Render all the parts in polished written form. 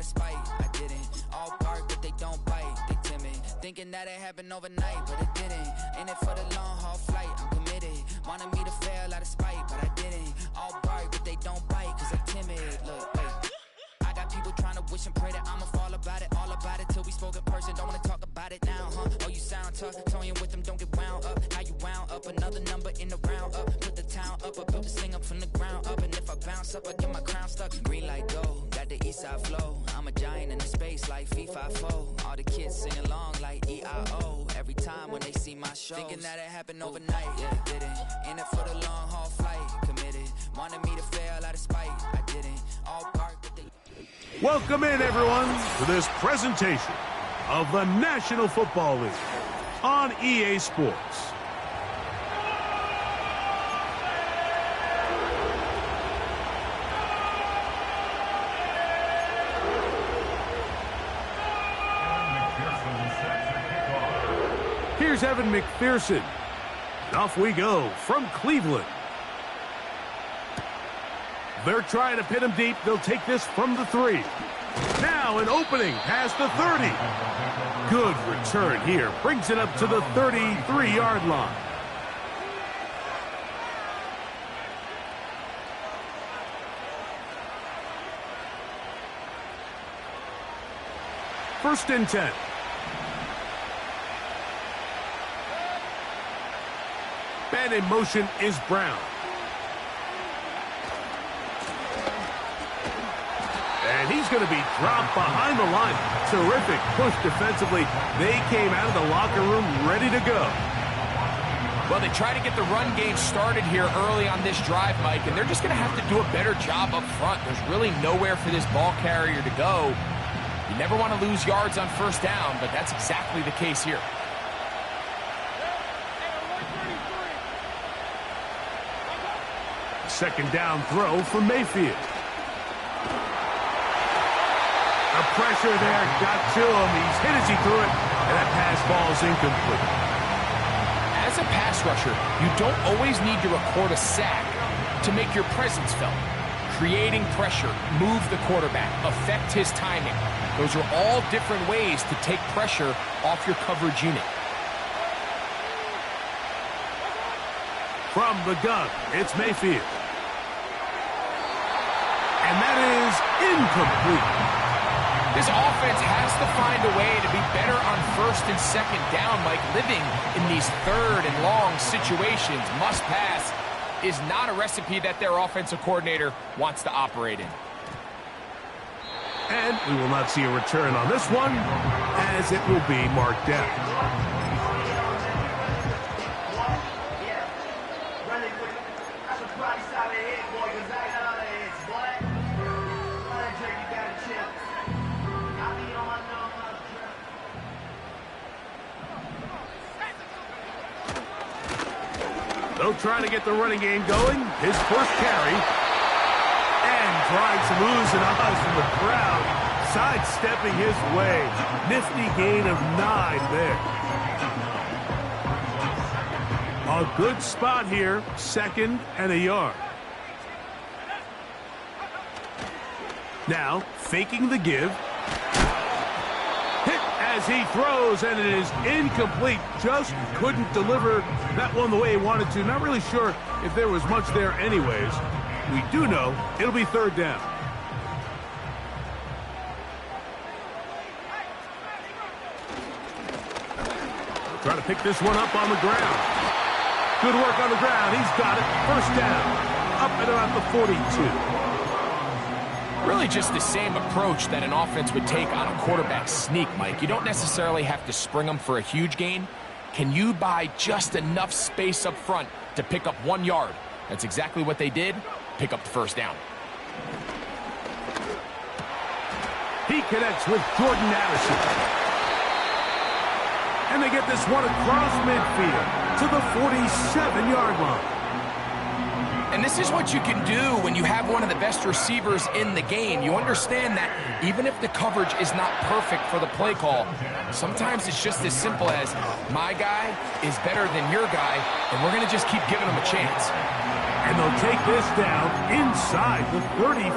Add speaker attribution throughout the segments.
Speaker 1: of spite. I didn't. All bark, but they don't bite. They timid. Thinking that it happened overnight, but it didn't. In it for the long haul flight, I'm committed. Wanted me to fail out of spite, but I didn't. All bark, but they don't bite, cause I'm timid. Look, wait. I got people trying to wish and pray that I'ma fall about it, all about it till we spoke in person. Don't wanna talk about it now, huh? Oh, you sound tough, toying with them, don't get wound up. How you wound up? Another number in the round up. Put the town up, I built this thing up from the ground up. And if I bounce up, I get my crown stuck. Green light go, got the east side flow. I'm a giant in the space like FIFA4. All the kids sing along like EIO. Every time when they see my show, thinking that it happened overnight, yeah, it didn't. In it for the long haul flight, committed. Wanted me to fail out of spite, I didn't. All bark, but they...
Speaker 2: Welcome in, everyone, to this presentation of the National Football League on EA Sports. Here's Evan McPherson. And off we go from Cleveland. They're trying to pin him deep. They'll take this from the 3. Now an opening past the 30. Good return here. Brings it up to the 33-yard line. First and 10. Man in motion is Brown. And he's going to be dropped behind the line. Terrific push defensively. They came out of the locker room ready to go.
Speaker 3: Well, they try to get the run game started here early on this drive, Mike, and they're just going to have to do a better job up front. There's really nowhere for this ball carrier to go. You never want to lose yards on first down, but that's exactly the case here.
Speaker 2: Second down throw for Mayfield. The pressure there got to him. He's hit as he threw it, and that pass ball is incomplete.
Speaker 3: As a pass rusher, you don't always need to record a sack to make your presence felt. Creating pressure, move the quarterback, affect his timing. Those are all different ways to take pressure off your coverage unit.
Speaker 2: From the gun, it's Mayfield. And that is incomplete.
Speaker 3: This offense has to find a way to be better on first and second down, Mike. Living in these third and long situations, must pass, is not a recipe that their offensive coordinator wants to operate in.
Speaker 2: And we will not see a return on this one, as it will be marked down. They'll try to get the running game going. His first carry. And trying to lose an eyes from the crowd. Sidestepping his way. Nifty gain of 9 there. A good spot here. 2nd and a yard. Now, faking the give. Hit as he throws, and it is incomplete. Just couldn't deliver that one the way he wanted to. Not really sure if there was much there anyways. We do know it'll be 3rd down. We'll try to pick this one up on the ground. Good work on the ground. He's got it. First down. Up at about the 42.
Speaker 3: Really just the same approach that an offense would take on a quarterback sneak, Mike. You don't necessarily have to spring them for a huge gain. Can you buy just enough space up front to pick up 1 yard? That's exactly what they did. Pick up the first down.
Speaker 2: He connects with Jordan Addison. And they get this one across midfield to the 47-yard line.
Speaker 3: And this is what you can do when you have one of the best receivers in the game. You understand that even if the coverage is not perfect for the play call, sometimes it's just as simple as, my guy is better than your guy, and we're going to just keep giving him a chance.
Speaker 2: And they'll take this down inside the 35.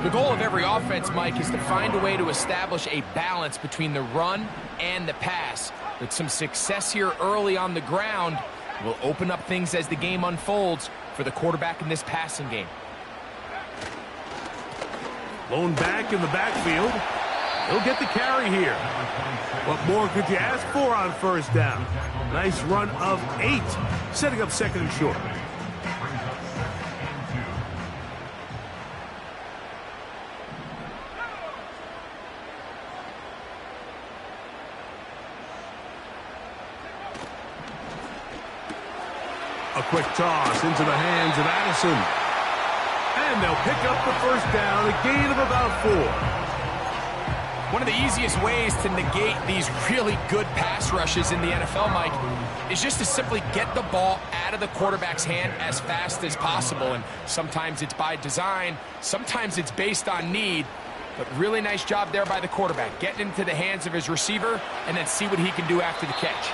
Speaker 3: The goal of every offense, Mike, is to find a way to establish a balance between the run and the pass. With some success here early on the ground, will open up things as the game unfolds for the quarterback in this passing game.
Speaker 2: Lone back in the backfield. He'll get the carry here. What more could you ask for on first down? Nice run of 8, setting up second and short. A quick toss into the hands of Addison. And they'll pick up the first down, a gain of about 4.
Speaker 3: One of the easiest ways to negate these really good pass rushes in the NFL, Mike, is just to simply get the ball out of the quarterback's hand as fast as possible. And sometimes it's by design, sometimes it's based on need. But really nice job there by the quarterback, getting into the hands of his receiver and then see what he can do after the catch.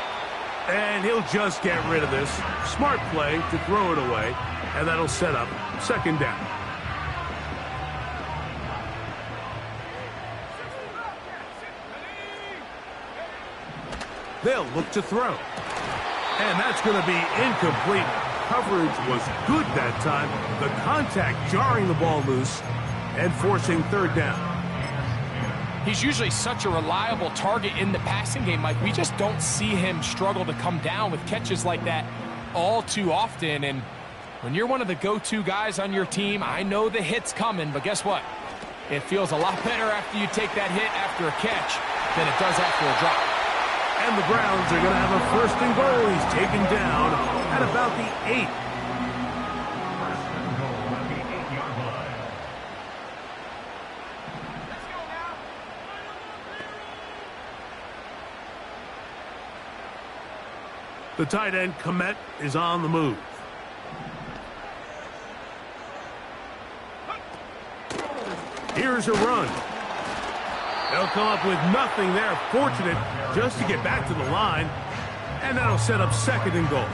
Speaker 2: And he'll just get rid of this. Smart play to throw it away, and that'll set up second down. They'll look to throw. And that's going to be incomplete. Coverage was good that time. The contact jarring the ball loose and forcing third down.
Speaker 3: He's usually such a reliable target in the passing game, Mike. We just don't see him struggle to come down with catches like that all too often. And when you're one of the go-to guys on your team, I know the hit's coming, but guess what? It feels a lot better after you take that hit after a catch than it does after a drop.
Speaker 2: And the Browns are going to have a first and goal. He's taken down at about the 8. The tight end, Komet, is on the move. Here's a run. They'll come up with nothing there. Fortunate just to get back to the line. And that'll set up second and goal.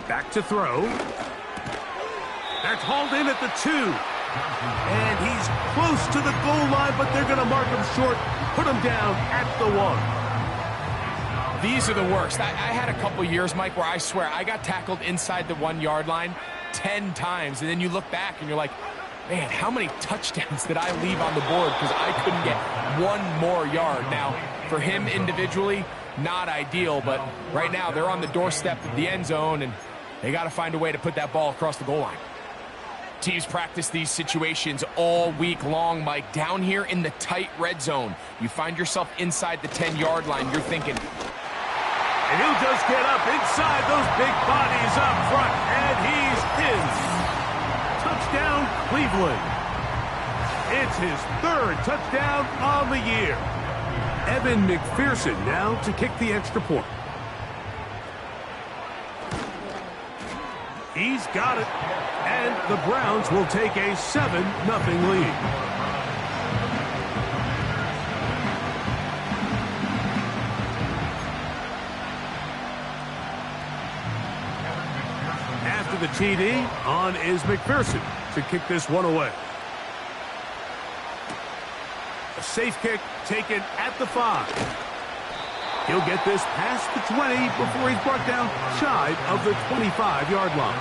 Speaker 2: Back to throw. That's hauled in at the 2. And he's close to the goal line, but they're going to mark him short, put him down at the 1.
Speaker 3: These are the worst. I had a couple years, Mike, where I swear I got tackled inside the 1-yard line 10 times. And then you look back and you're like, man, how many touchdowns did I leave on the board because I couldn't get one more yard? Now, for him individually, not ideal, but right now they're on the doorstep of the end zone, and they got to find a way to put that ball across the goal line. Teams practice these situations all week long, Mike. Down here in the tight red zone, you find yourself inside the 10-yard line. You're thinking,
Speaker 2: and he'll just get up inside those big bodies up front, and he's in. Touchdown, Cleveland. It's his 3rd touchdown on the year. Evan McPherson now to kick the extra point. He's got it, and the Browns will take a 7-0 lead. After the TD, on is McPherson to kick this one away. A safe kick taken at the 5. He'll get this past the 20 before he's brought down shy of the 25-yard line.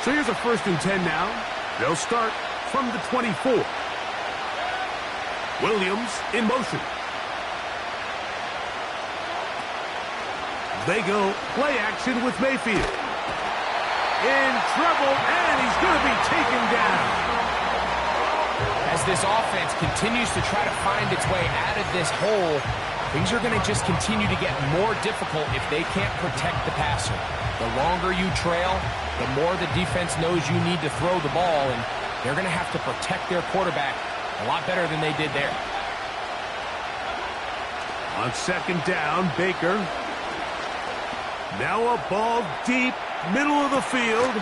Speaker 2: So here's a 1st and 10 now. They'll start from the 24. Williams in motion. They go play action with Mayfield. In trouble, and he's going to be taken down.
Speaker 3: As this offense continues to try to find its way out of this hole, things are going to just continue to get more difficult if they can't protect the passer. The longer you trail, the more the defense knows you need to throw the ball, and they're going to have to protect their quarterback a lot better than they did there.
Speaker 2: On second down, Baker. Now a ball deep, middle of the field.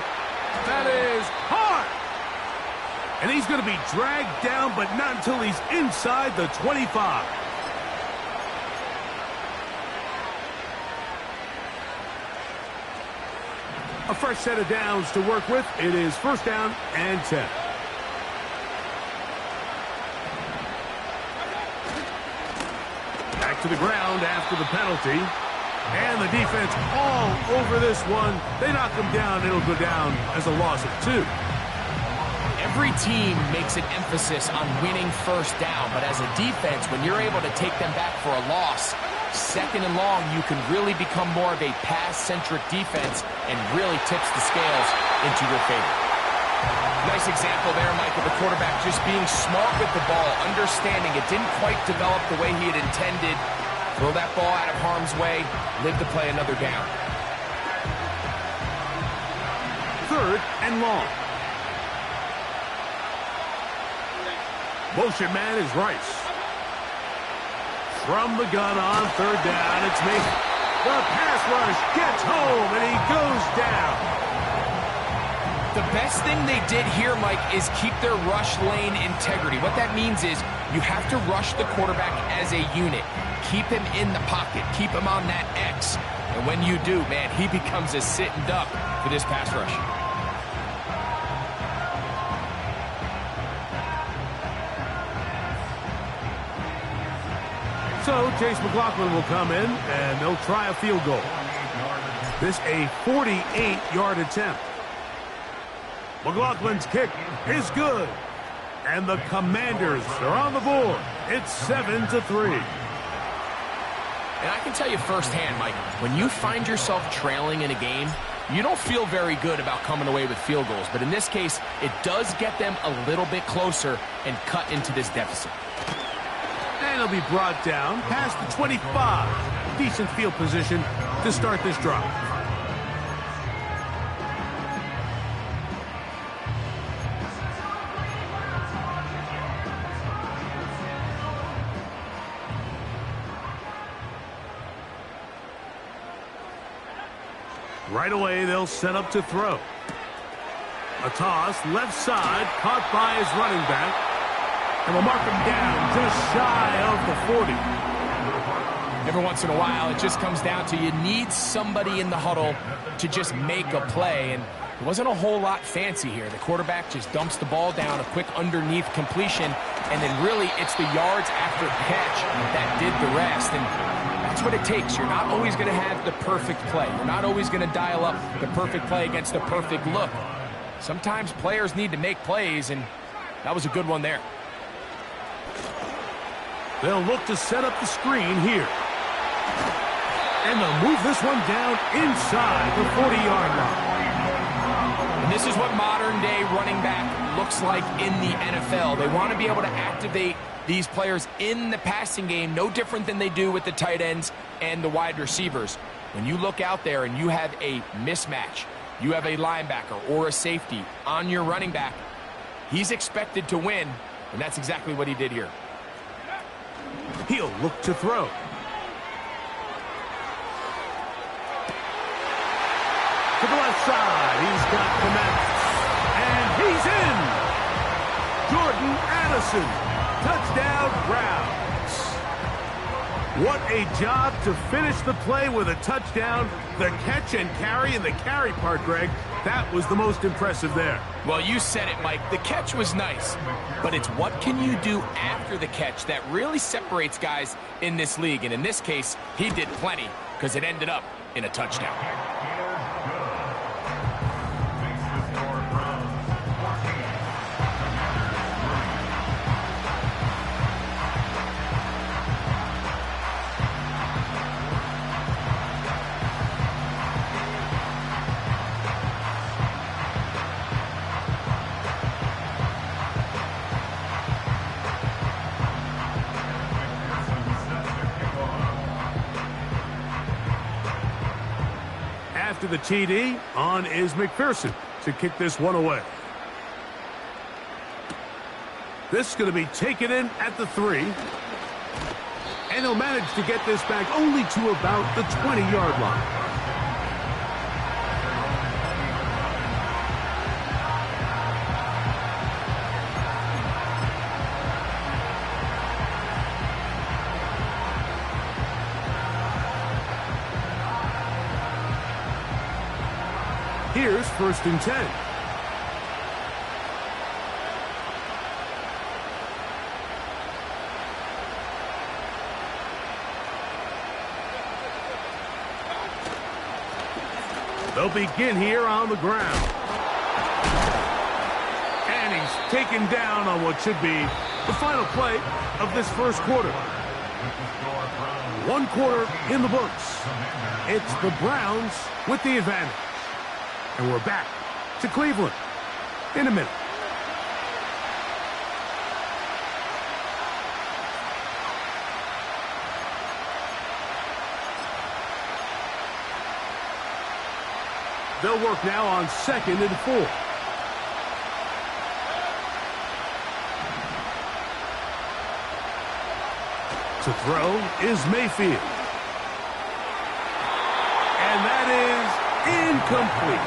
Speaker 2: That is hard. And he's going to be dragged down, but not until he's inside the 25. A fresh set of downs to work with. It is first down and 10. Back to the ground after the penalty. And the defense all over this one. They knock him down. It'll go down as a loss of 2.
Speaker 3: Every team makes an emphasis on winning first down, but as a defense, when you're able to take them back for a loss, second and long, you can really become more of a pass-centric defense and really tips the scales into your favor. Nice example there, Mike, of the quarterback just being smart with the ball, understanding it didn't quite develop the way he had intended. Throw that ball out of harm's way, live to play another down.
Speaker 2: Third and long. Motion man is Rice. From the gun on third down, it's Mason. The pass rush gets home, and he goes down.
Speaker 3: The best thing they did here, Mike, is keep their rush lane integrity. What that means is you have to rush the quarterback as a unit. Keep him in the pocket. Keep him on that X. And when you do, man, he becomes a sitting duck for this pass rush.
Speaker 2: So Chase McLaughlin will come in, and they'll try a field goal. This a 48-yard attempt. McLaughlin's kick is good. And the Commanders are on the board. It's 7-3.
Speaker 3: And I can tell you firsthand, Mike, when you find yourself trailing in a game, you don't feel very good about coming away with field goals. But in this case, it does get them a little bit closer and cut into this deficit.
Speaker 2: And he'll be brought down past the 25. Decent field position to start this drive. Right away, they'll set up to throw. A toss, left side, caught by his running back. And we'll mark him down just shy of the 40.
Speaker 3: Every once in a while, it just comes down to you need somebody in the huddle to just make a play. And it wasn't a whole lot fancy here. The quarterback just dumps the ball down, a quick underneath completion, and then really it's the yards after catch that did the rest. And that's what it takes. You're not always going to have the perfect play. You're not always going to dial up the perfect play against the perfect look. Sometimes players need to make plays, and that was a good one there.
Speaker 2: They'll look to set up the screen here. And they'll move this one down inside the 40-yard line.
Speaker 3: And this is what modern-day running back looks like in the NFL. They want to be able to activate these players in the passing game, no different than they do with the tight ends and the wide receivers. When you look out there and you have a mismatch, you have a linebacker or a safety on your running back, he's expected to win, and that's exactly what he did here.
Speaker 2: He'll look to throw. To the left side, he's got Clement. And he's in! Jordan Addison, touchdown Browns. What a job to finish the play with a touchdown. The catch and carry, and the carry part, Greg, that was the most impressive there.
Speaker 3: Well, you said it, Mike. The catch was nice, but it's what can you do after the catch that really separates guys in this league. And in this case, he did plenty because it ended up in a touchdown.
Speaker 2: After the TD, on is McPherson to kick this one away. This is going to be taken in at the 3. And he'll manage to get this back only to about the 20-yard line. Here's 1st and 10. They'll begin here on the ground. And he's taken down on what should be the final play of this first quarter. 1 quarter in the books. It's the Browns with the advantage. And we're back to Cleveland in a minute. They'll work now on 2nd and 4. To throw is Mayfield. And that is incomplete.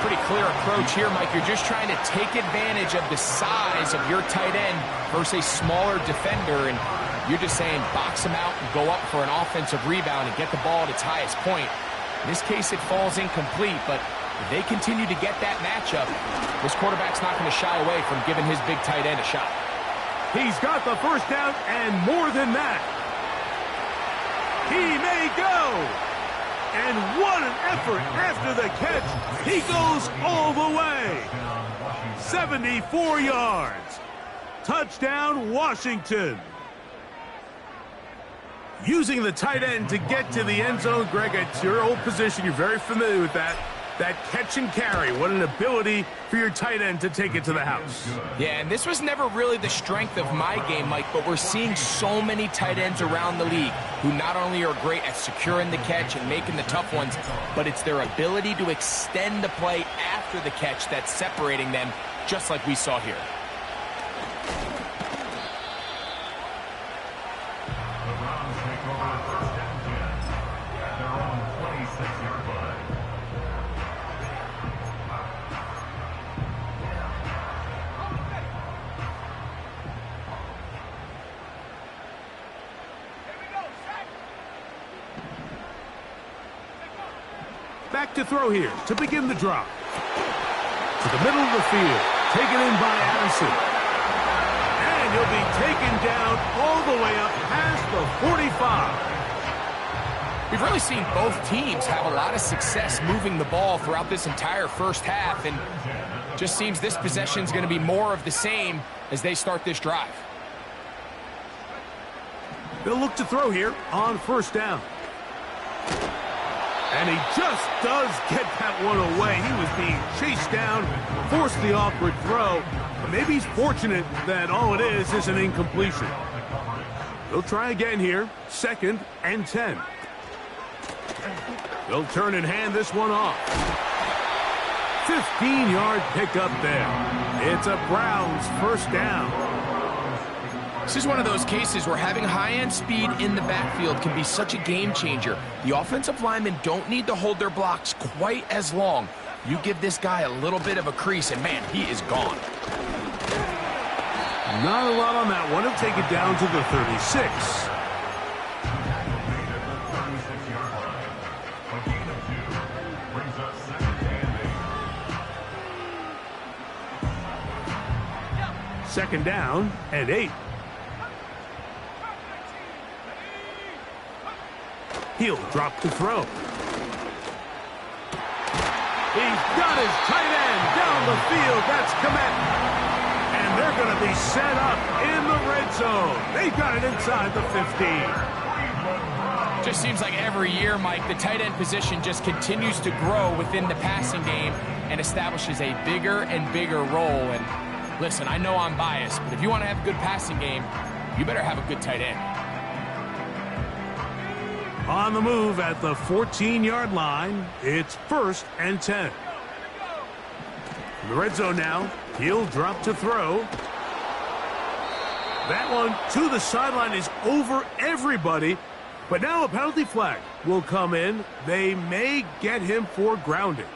Speaker 3: Pretty clear approach here, Mike. You're just trying to take advantage of the size of your tight end versus a smaller defender, and you're just saying box him out and go up for an offensive rebound and get the ball at its highest point. In this case, it falls incomplete, but if they continue to get that matchup, this quarterback's not going to shy away from giving his big tight end a shot.
Speaker 2: He's got the first down and more than that. He may go. And what an effort after the catch. He goes all the way. 74 yards. Touchdown, Washington. Using the tight end to get to the end zone, Greg, it's your old position. You're very familiar with that. That catch and carry. What an ability for your tight end to take it to the house.
Speaker 3: Yeah, and this was never really the strength of my game, Mike, but we're seeing so many tight ends around the league who not only are great at securing the catch and making the tough ones, but it's their ability to extend the play after the catch that's separating them, just like we saw here.
Speaker 2: Back to throw here to begin the drop. To the middle of the field. Taken in by Addison. And he'll be taken down all the way up past the 45.
Speaker 3: We've really seen both teams have a lot of success moving the ball throughout this entire first half, and just seems this possession is going to be more of the same as they start this drive.
Speaker 2: They'll look to throw here on 1st down. And he just does get that one away. He was being chased down, forced the awkward throw. Maybe he's fortunate that all it is an incompletion. They'll try again here, 2nd and 10. They'll turn and hand this one off. 15-yard pickup there. It's a Browns 1st down.
Speaker 3: This is one of those cases where having high-end speed in the backfield can be such a game changer. The offensive linemen don't need to hold their blocks quite as long. You give this guy a little bit of a crease, and man, he is gone.
Speaker 2: Not a lot on that one. He'll take it down to the 36. Second down and 8. He'll drop to throw. He's got his tight end down the field. That's Komet. And they're going to be set up in the red zone. They've got it inside the 15.
Speaker 3: Just seems like every year, Mike, the tight end position just continues to grow within the passing game and establishes a bigger and bigger role. And listen, I know I'm biased, but if you want to have a good passing game, you better have a good tight end.
Speaker 2: On the move at the 14-yard line, it's 1st and 10. In the red zone now, he'll drop to throw. That one to the sideline is over everybody, but now a penalty flag will come in. They may get him for grounding.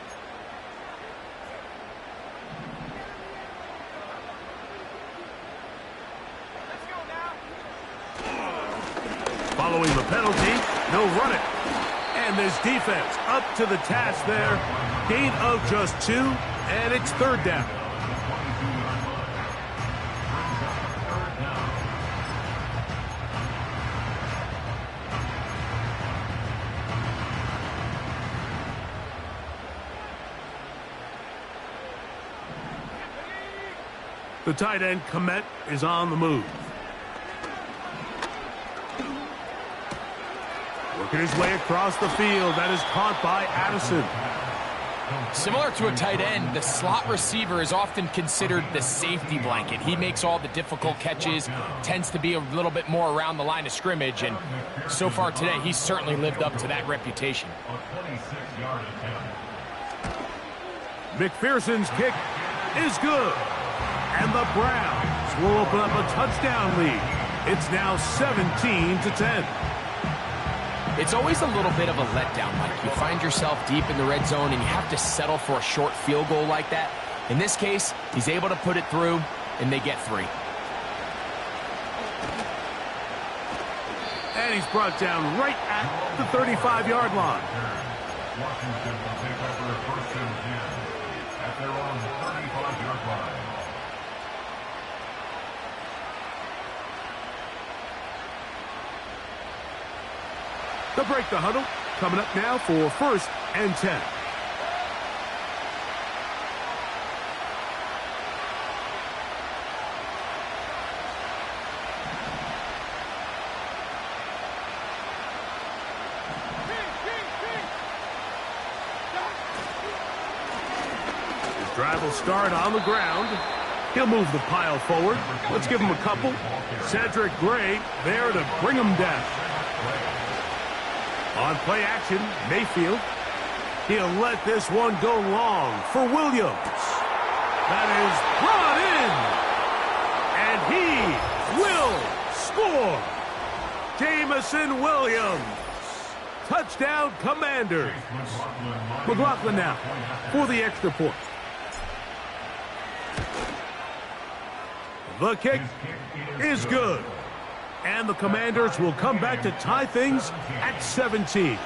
Speaker 2: Following the penalty, they'll run it. And And this defense up to the task there. Gain of just 2, and it's 3rd down. The tight end, Komet, is on the move. Working his way across the field. That is caught by Addison.
Speaker 3: Similar to a tight end, the slot receiver is often considered the safety blanket. He makes all the difficult catches, tends to be a little bit more around the line of scrimmage, and so far today, he's certainly lived up to that reputation.
Speaker 2: McPherson's kick is good. And the Browns will open up a touchdown lead. It's now 17-10.
Speaker 3: It's always a little bit of a letdown, Mike. You find yourself deep in the red zone and you have to settle for a short field goal like that. In this case, he's able to put it through, and they get 3.
Speaker 2: And he's brought down right at the 35-yard line.
Speaker 4: Washington will take over 1st and 10 at their own 35-yard line.
Speaker 2: They'll break the huddle. Coming up now for 1st and 10. His drive will start on the ground. He'll move the pile forward. Let's give him a couple. Cedric Gray there to bring him down. On play action, Mayfield. He'll let this one go long for Williams. That is brought in. And he will score. Jameson Williams. Touchdown, Commanders. McLaughlin now for the extra point. The kick is good. And the Commanders will come back to tie things at 17.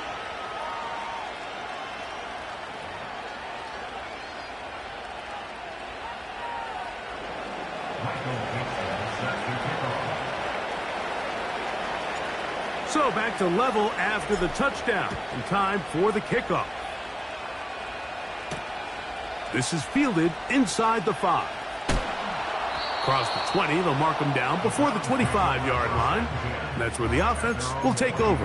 Speaker 2: So back to level after the touchdown. And time for the kickoff. This is fielded inside the 5. Across the 20, they'll mark him down before the 25-yard line. And that's where the offense will take over.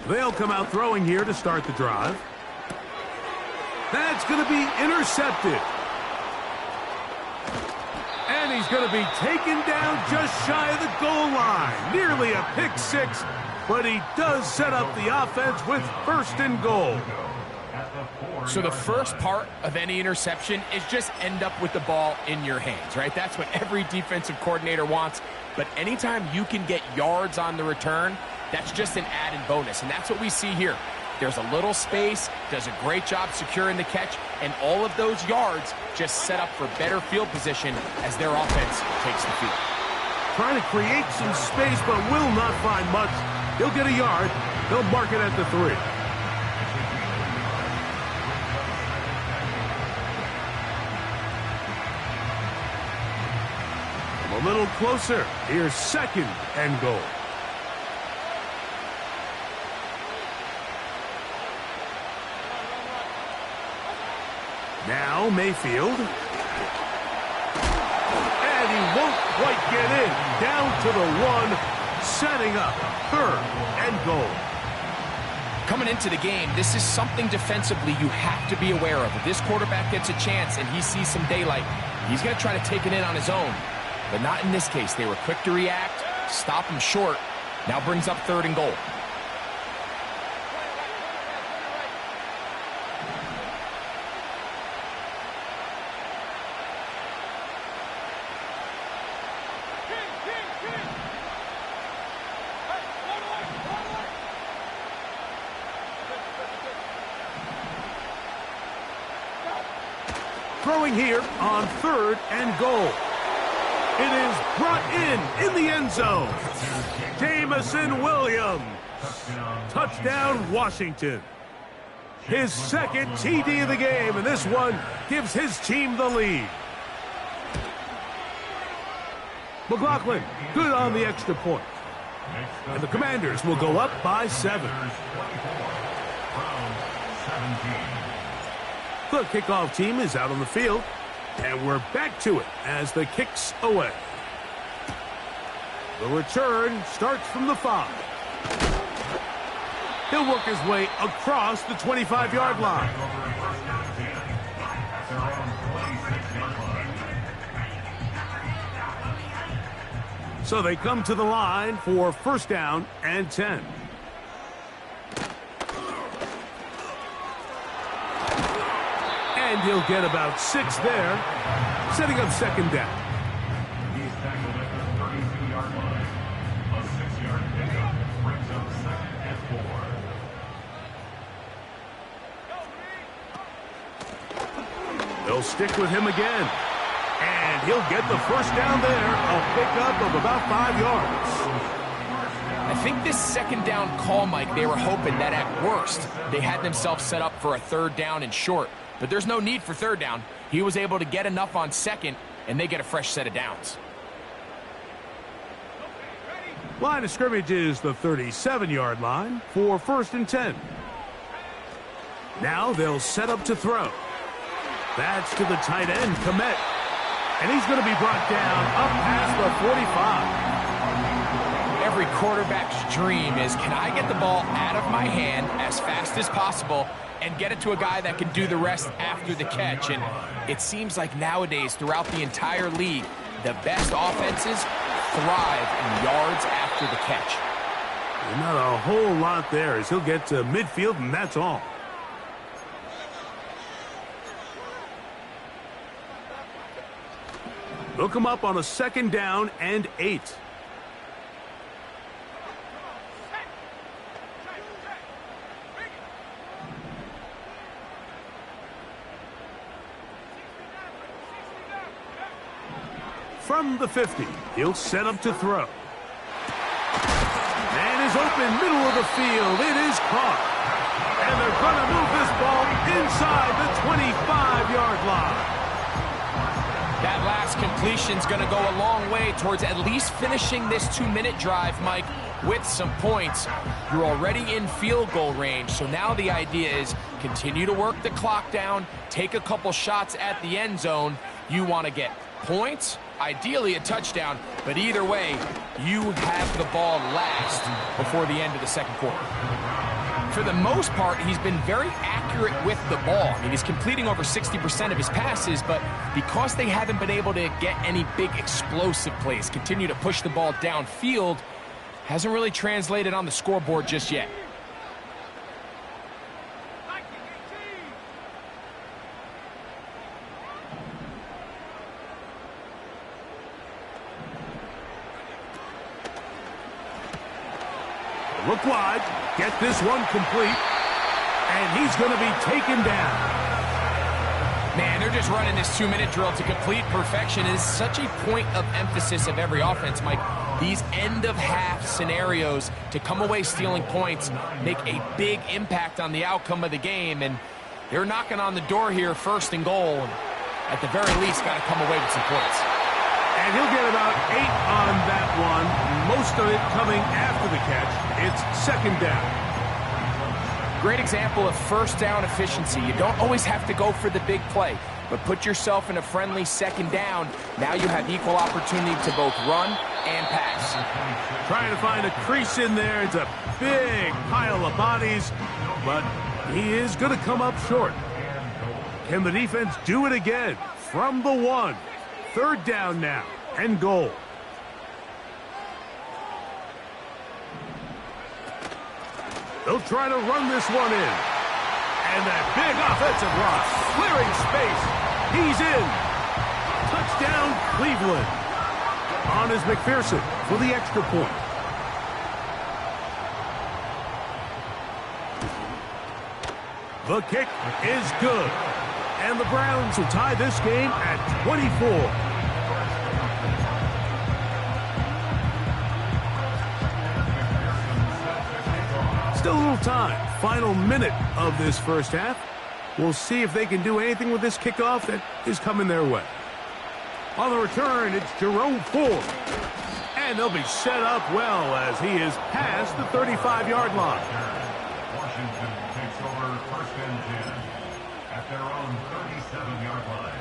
Speaker 2: They'll come out throwing here to start the drive. That's going to be intercepted. And he's going to be taken down just shy of the goal line. Nearly a pick six, but he does set up the offense with 1st and goal.
Speaker 3: So the first part of any interception is just end up with the ball in your hands, right? That's what every defensive coordinator wants. But anytime you can get yards on the return, that's just an added bonus. And that's what we see here. There's a little space, does a great job securing the catch, and all of those yards just set up for better field position as their offense takes the field.
Speaker 2: Trying to create some space, but will not find much. He'll get a yard. They'll mark it at the 3. A little closer. Here's 2nd and goal. Now Mayfield. And he won't quite get in. Down to the 1, setting up 3rd and goal.
Speaker 3: Coming into the game, this is something defensively you have to be aware of. If this quarterback gets a chance and he sees some daylight, he's going to try to take it in on his own. But not in this case. They were quick to react, stop him short. Now brings up 3rd and goal.
Speaker 2: Throwing here on 3rd and goal. It is brought in the end zone. Jameson Williams. Touchdown, Washington. His 2nd TD of the game, and this one gives his team the lead. McLaughlin, good on the extra point. And the Commanders will go up by 7. The kickoff team is out on the field, and we're back to it as the kick's away. The return starts from the 5. He'll work his way across the 25-yard line. So they come to the line for 1st down and 10. And he'll get about 6 there, setting up 2nd down.
Speaker 4: He's tackled at the 32-yard line. A 6-yard pickup brings up 2nd and 4.
Speaker 2: They'll stick with him again. And he'll get the 1st down there, a pickup of about 5 yards.
Speaker 3: I think this 2nd down call, Mike, they were hoping that at worst they had themselves set up for a 3rd down and short. But there's no need for 3rd down. He was able to get enough on 2nd, and they get a fresh set of downs.
Speaker 2: Line of scrimmage is the 37-yard line for 1st and 10. Now they'll set up to throw. That's to the tight end, Komet. And he's going to be brought down up past the 45.
Speaker 3: Every quarterback's dream is, can I get the ball out of my hand as fast as possible and get it to a guy that can do the rest after the catch? And it seems like nowadays, throughout the entire league, the best offenses thrive in yards after the catch.
Speaker 2: And not a whole lot there as he'll get to midfield, and that's all. They'll come up on a 2nd down and 8. From the 50, he'll set up to throw. And is open, middle of the field. It is caught. And they're going to move this ball inside the 25-yard line.
Speaker 3: That last completion's going to go a long way towards at least finishing this 2-minute drive, Mike, with some points. You're already in field goal range, so now the idea is continue to work the clock down, take a couple shots at the end zone. You want to get points, ideally a touchdown, but either way, you have the ball last before the end of the 2nd quarter. For the most part, he's been very accurate with the ball. I mean, he's completing over 60% of his passes, but because they haven't been able to get any big explosive plays, continue to push the ball downfield, hasn't really translated on the scoreboard just yet.
Speaker 2: Look wide, get this one complete, and he's going to be taken down.
Speaker 3: Man, they're just running this 2-minute drill to complete perfection. It is such a point of emphasis of every offense, Mike. These end-of-half scenarios to come away stealing points make a big impact on the outcome of the game, and they're knocking on the door here, 1st and goal. And at the very least, got to come away with some points.
Speaker 2: And he'll get about 8 on that one, most of it coming after the catch. It's 2nd down.
Speaker 3: Great example of 1st down efficiency. You don't always have to go for the big play, but put yourself in a friendly 2nd down. Now you have equal opportunity to both run and pass.
Speaker 2: Trying to find a crease in there. It's a big pile of bodies, but he is going to come up short. Can the defense do it again from the 1? 3rd down now, and goal. They'll try to run this one in. And that big offensive line, clearing space. He's in. Touchdown, Cleveland. On is McPherson for the extra point. The kick is good. And the Browns will tie this game at 24. Still a little time. Final minute of this first half. We'll see if they can do anything with this kickoff that is coming their way. On the return, it's Jerome Ford. And they'll be set up well as he is past the 35-yard line.
Speaker 4: Washington takes over first and 10 at their own 37-yard line.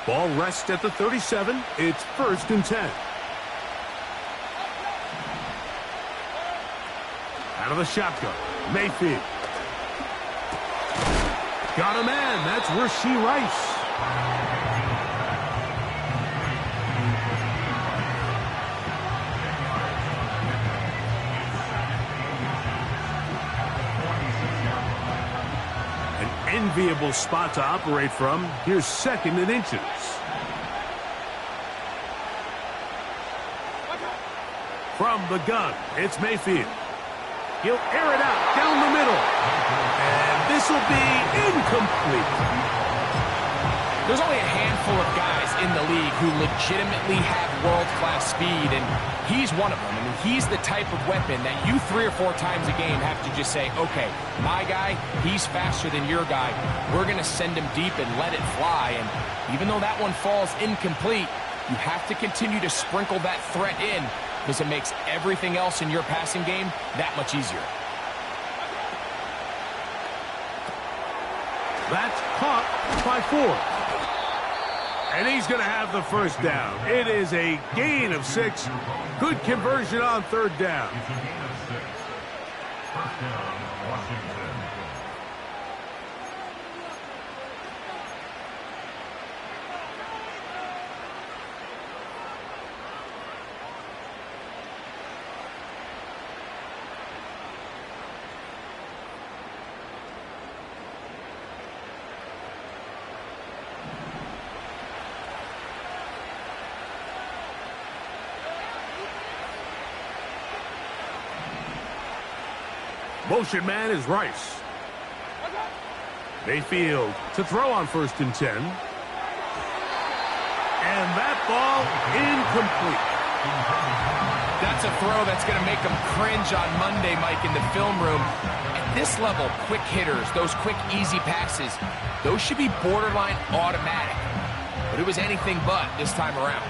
Speaker 2: Ball rests at the 37. It's first and 10. Out of the shotgun, Mayfield. Got a man. That's Rashee Rice. An enviable spot to operate from. Here's second and inches. From the gun, it's Mayfield. He'll air it out down the middle. And this will be incomplete.
Speaker 3: There's only a handful of guys in the league who legitimately have world-class speed, and he's one of them. I mean, he's the type of weapon that you 3 or 4 times a game have to just say, okay, my guy, he's faster than your guy. We're going to send him deep and let it fly. And even though that one falls incomplete, you have to continue to sprinkle that threat in, because it makes everything else in your passing game that much easier.
Speaker 2: That's caught by Ford. And he's going to have the first down. It is a gain of 6. Good conversion on third down.
Speaker 4: It's a gain of 6. First down, Washington.
Speaker 2: Motion man is Rice. Mayfield to throw on first and 10. And that ball incomplete.
Speaker 3: That's a throw that's going to make them cringe on Monday, Mike, in the film room. At this level, quick hitters, those quick, easy passes, those should be borderline automatic. But it was anything but this time around.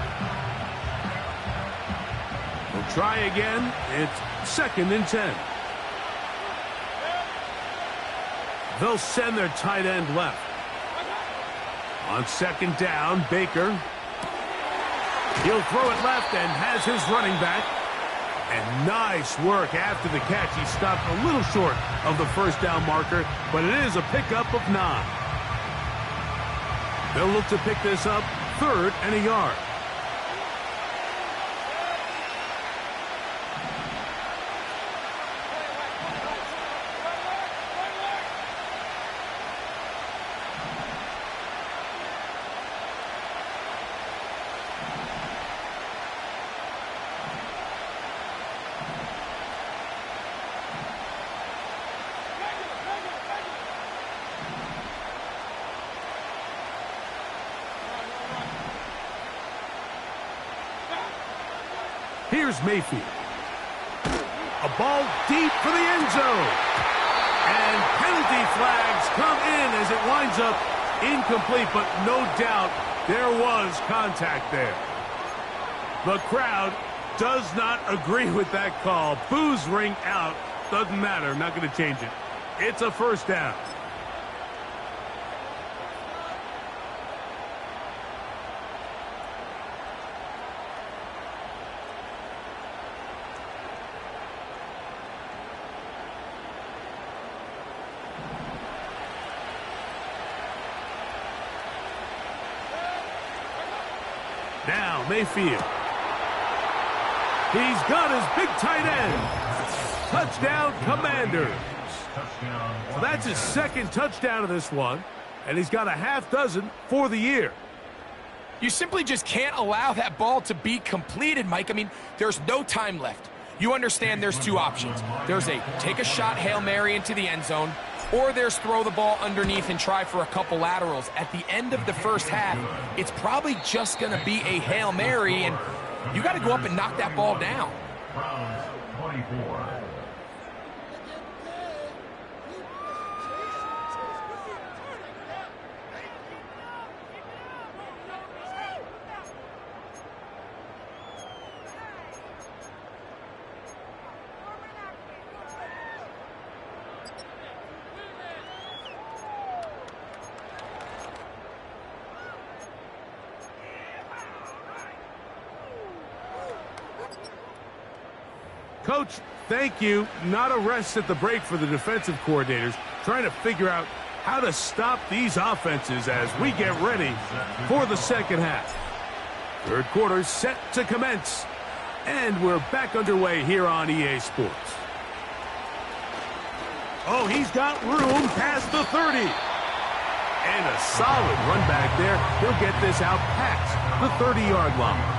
Speaker 2: We'll try again. It's second and 10. They'll send their tight end left. On second down, Baker. He'll throw it left and has his running back. And nice work after the catch. He stopped a little short of the first down marker, but it is a pickup of 9. They'll look to pick this up, 3rd and a yard. Here's Mayfield. A ball deep for the end zone. And penalty flags come in as it winds up incomplete, but no doubt there was contact there. The crowd does not agree with that call. Boos ring out. Doesn't matter. Not going to change it. It's a first down. Now Mayfield. He's got his big tight end. Touchdown, Commanders. So that's his second touchdown of this one, and he's got a half dozen for the year.
Speaker 3: You simply just can't allow that ball to be completed, Mike. I mean, there's no time left. You understand there's 2 options. There's a take a shot Hail Mary into the end zone, or there's throw the ball underneath and try for a couple laterals. At the end of the first half, it's probably just going to be a Hail Mary, and you got to go up and knock that ball down.
Speaker 4: Browns 24.
Speaker 2: Coach, thank you. Not a rest at the break for the defensive coordinators, trying to figure out how to stop these offenses as we get ready for the second half. Third quarter set to commence, and we're back underway here on EA Sports. Oh, he's got room past the 30. And a solid run back there. He'll get this out past the 30-yard line.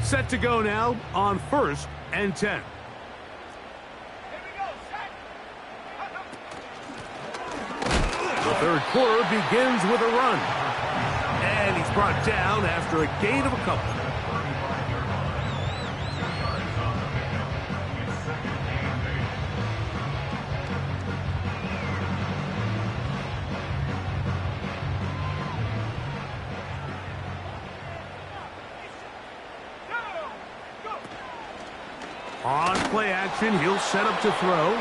Speaker 2: Set to go now on 1st and 10. The third quarter begins with a run. And he's brought down after a gain of a couple. On play action, he'll set up to throw.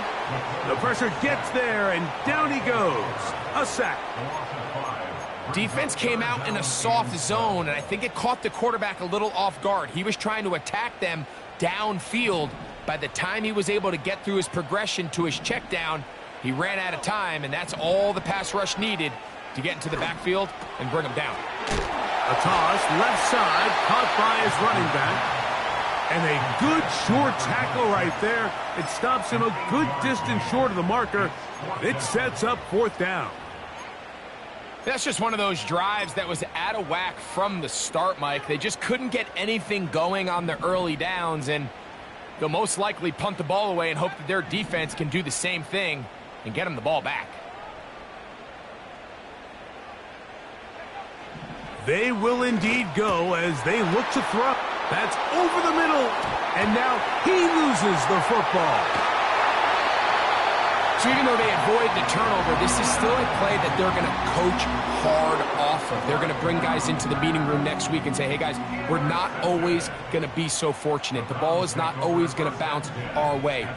Speaker 2: The pressure gets there, and down he goes. A sack.
Speaker 3: Defense came out in a soft zone, and I think it caught the quarterback a little off guard. He was trying to attack them downfield. By the time he was able to get through his progression to his check down, he ran out of time, and that's all the pass rush needed to get into the backfield and bring him down.
Speaker 2: A toss, left side, caught by his running back. And a good short tackle right there. It stops him a good distance short of the marker. It sets up 4th down.
Speaker 3: That's just one of those drives that was out of whack from the start, Mike. They just couldn't get anything going on the early downs, and they'll most likely punt the ball away and hope that their defense can do the same thing and get them the ball back.
Speaker 2: They will indeed go as they look to throw. That's over the middle, and now he loses the football.
Speaker 3: So even though they avoid the turnover, this is still a play that they're going to coach hard off of. They're going to bring guys into the meeting room next week and say, hey, guys, we're not always going to be so fortunate. The ball is not always going to bounce our way.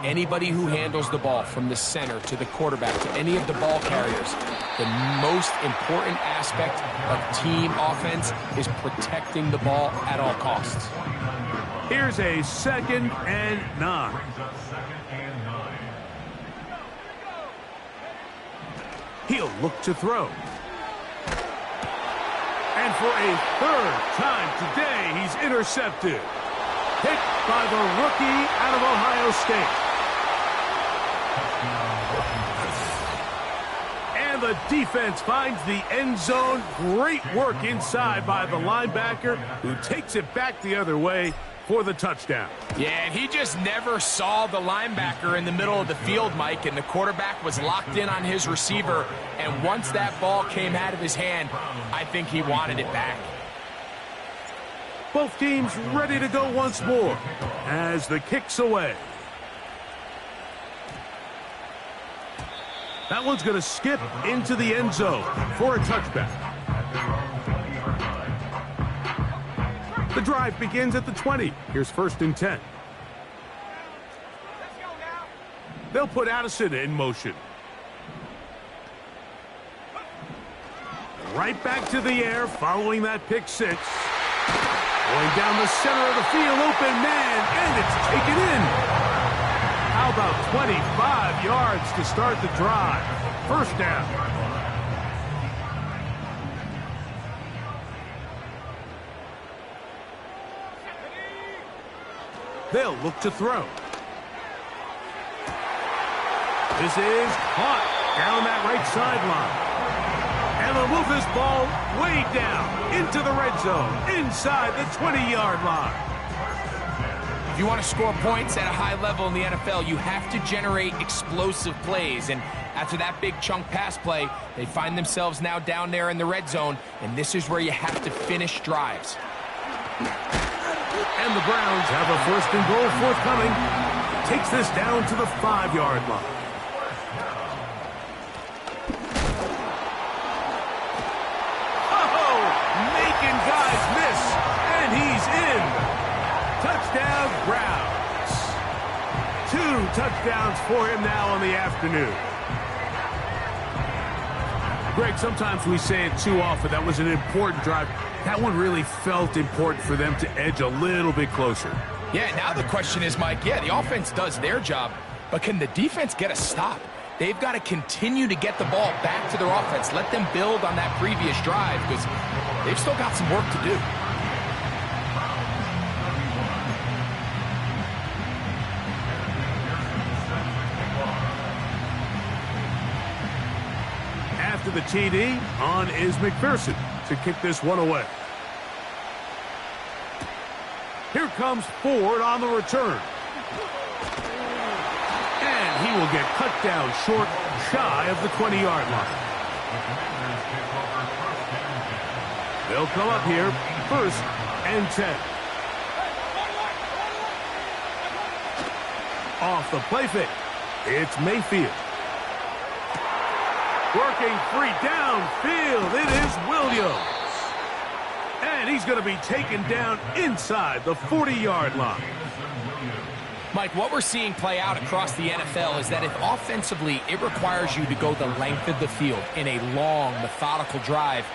Speaker 3: Anybody who handles the ball from the center to the quarterback to any of the ball carriers, the most important aspect of team offense is protecting the ball at all costs.
Speaker 2: Here's a 2nd and 9. He'll look to throw. And for a 3rd time today, he's intercepted. Picked by the rookie out of Ohio State. And the defense finds the end zone. Great work inside by the linebacker, who takes it back the other way for the touchdown.
Speaker 3: Yeah, and he just never saw the linebacker in the middle of the field, Mike, and the quarterback was locked in on his receiver, and once that ball came out of his hand, I think he wanted it back.
Speaker 2: Both teams ready to go once more as the kick's away. That one's going to skip into the end zone for a touchback. The drive begins at the 20. Here's 1st and 10. They'll put Addison in motion. Right back to the air following that pick 6. Going down the center of the field, open man, and it's taken in. How about 25 yards to start the drive? 1st down. They'll look to throw. This is caught, down that right sideline. And they'll move this ball way down into the red zone, inside the 20-yard line.
Speaker 3: If you want to score points at a high level in the NFL, you have to generate explosive plays. And after that big chunk pass play, they find themselves now down there in the red zone, and this is where you have to finish drives.
Speaker 2: And the Browns have a first and goal forthcoming. Takes this down to the 5-yard line. Guys miss, and he's in. Touchdown, Browns. 2 touchdowns for him now on the afternoon. Greg, sometimes we say it too often. That was an important drive. That one really felt important for them to edge a little bit closer.
Speaker 3: Yeah, now the question is, Mike, the offense does their job, but can the defense get a stop? They've got to continue to get the ball back to their offense. Let them build on that previous drive because they've still got some work to do.
Speaker 2: After the TD, on is McPherson to kick this one away. Here comes Ford on the return. And he will get cut down short, shy of the 20-yard line. They'll come up here, 1st and 10. Off the play fake, it's Mayfield. Working free downfield, it is Williams. And he's going to be taken down inside the 40-yard line.
Speaker 3: Mike, what we're seeing play out across the NFL is that if offensively it requires you to go the length of the field in a long, methodical drive,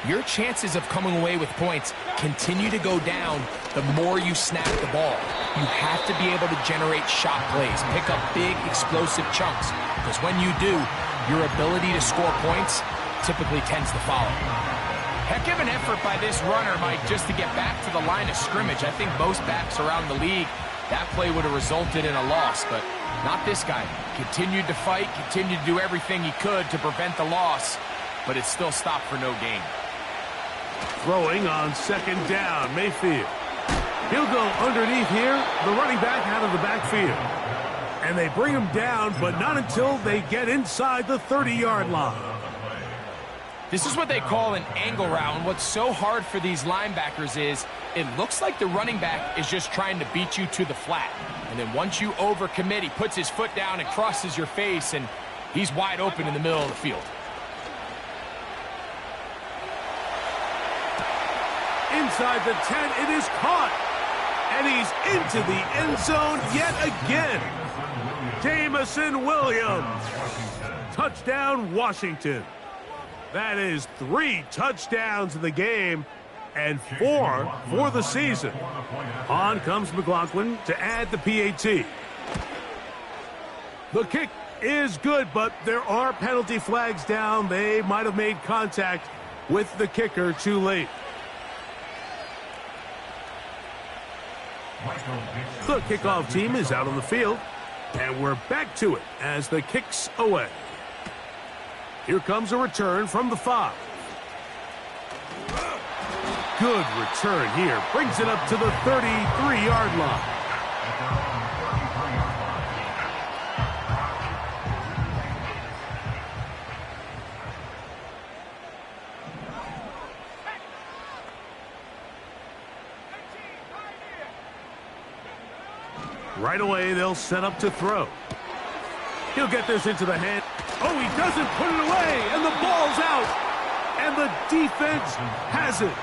Speaker 3: your chances of coming away with points continue to go down the more you snap the ball. You have to be able to generate shot plays, pick up big, explosive chunks, because when you do, your ability to score points typically tends to follow. Heck of an effort by this runner, Mike, just to get back to the line of scrimmage. I think most backs around the league, that play would have resulted in a loss, but not this guy. Continued to fight, continued to do everything he could to prevent the loss, but it still stopped for no gain.
Speaker 2: Throwing on 2nd down, Mayfield. He'll go underneath here, the running back out of the backfield. And they bring him down, but not until they get inside the 30-yard line.
Speaker 3: This is what they call an angle route, and what's so hard for these linebackers is it looks like the running back is just trying to beat you to the flat. And then once you overcommit, he puts his foot down and crosses your face, and he's wide open in the middle of the field.
Speaker 2: Inside the 10, it is caught. And he's into the end zone yet again. Jameson Williams. Touchdown, Washington. That is 3 touchdowns in the game and 4 for the season. On comes McLaughlin to add the PAT. The kick is good, but there are penalty flags down. They might have made contact with the kicker too late. The kickoff team is out on the field, and we're back to it as the kick's away. Here comes a return from the 5. Good return here. Brings it up to the 33-yard line. Right away, they'll set up to throw. He'll get this into the hand. Oh, he doesn't put it away, and the ball's out. And the defense has it.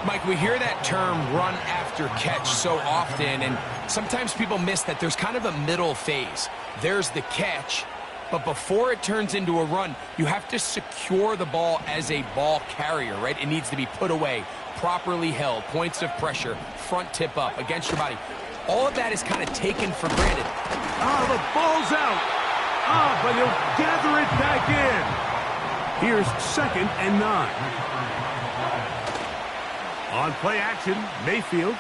Speaker 3: Mike, we hear that term run after catch so often, and sometimes people miss that there's kind of a middle phase. There's the catch, but before it turns into a run, you have to secure the ball as a ball carrier, right? It needs to be put away, properly held, points of pressure, front tip up against your body. All of that is kind of taken for granted.
Speaker 2: Oh, the ball's out. Oh, but he'll gather it back in. Here's 2nd and 9. On play action, Mayfield.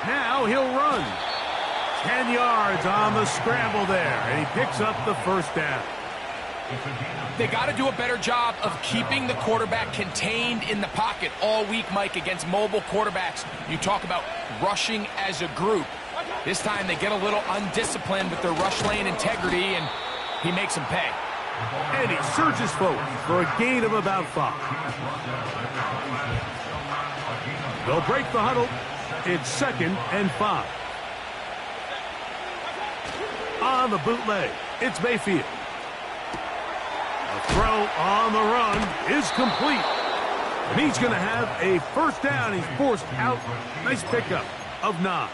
Speaker 2: Now he'll run. 10 yards on the scramble there, and he picks up the first down.
Speaker 3: They got to do a better job of keeping the quarterback contained in the pocket all week, Mike, against mobile quarterbacks. You talk about rushing as a group. This time they get a little undisciplined with their rush lane integrity, and he makes them pay.
Speaker 2: And he surges forward for a gain of about 5. They'll break the huddle. It's 2nd and 5. On the bootleg, it's Mayfield. A throw on the run is complete. And he's going to have a first down. He's forced out. Nice pickup of 9.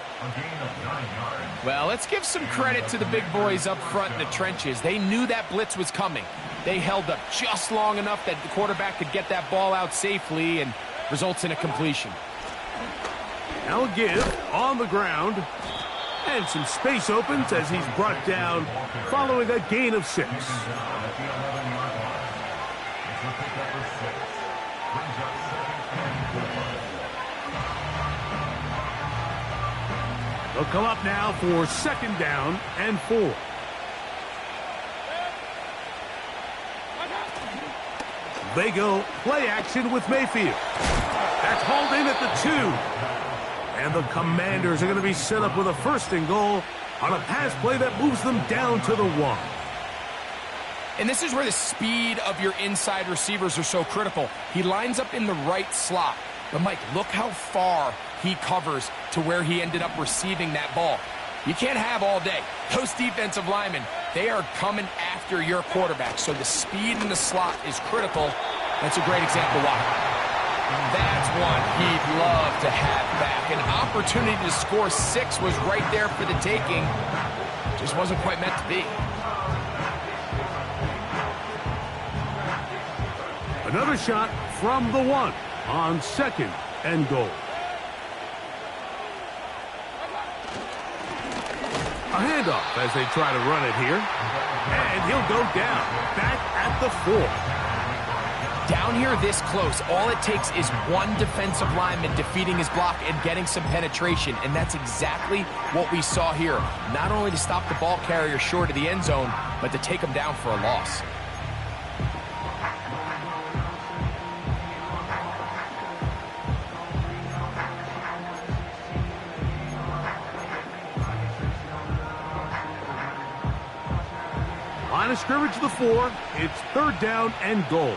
Speaker 3: Well, let's give some credit to the big boys up front in the trenches. They knew that blitz was coming. They held up just long enough that the quarterback could get that ball out safely, and results in a completion.
Speaker 2: Now a give on the ground. And some space opens as he's brought down following a gain of 6. They'll come up now for 2nd down and 4. They go play action with Mayfield. That's hauled in at the 2. And the Commanders are going to be set up with a 1st and goal on a pass play that moves them down to the 1.
Speaker 3: And this is where the speed of your inside receivers are so critical. He lines up in the right slot. But, Mike, look how far he covers to where he ended up receiving that ball. You can't have all day. Those defensive linemen, they are coming after your quarterback. So the speed in the slot is critical. That's a great example why. That's one he'd love to have back. An opportunity to score 6 was right there for the taking. Just wasn't quite meant to be.
Speaker 2: Another shot from the 1 on 2nd and goal. A handoff as they try to run it here. And he'll go down, back at the 4.
Speaker 3: Down here this close, all it takes is one defensive lineman defeating his block and getting some penetration, and that's exactly what we saw here. Not only to stop the ball carrier short of the end zone, but to take him down for a loss.
Speaker 2: Line of scrimmage to the 4. It's 3rd down and goal.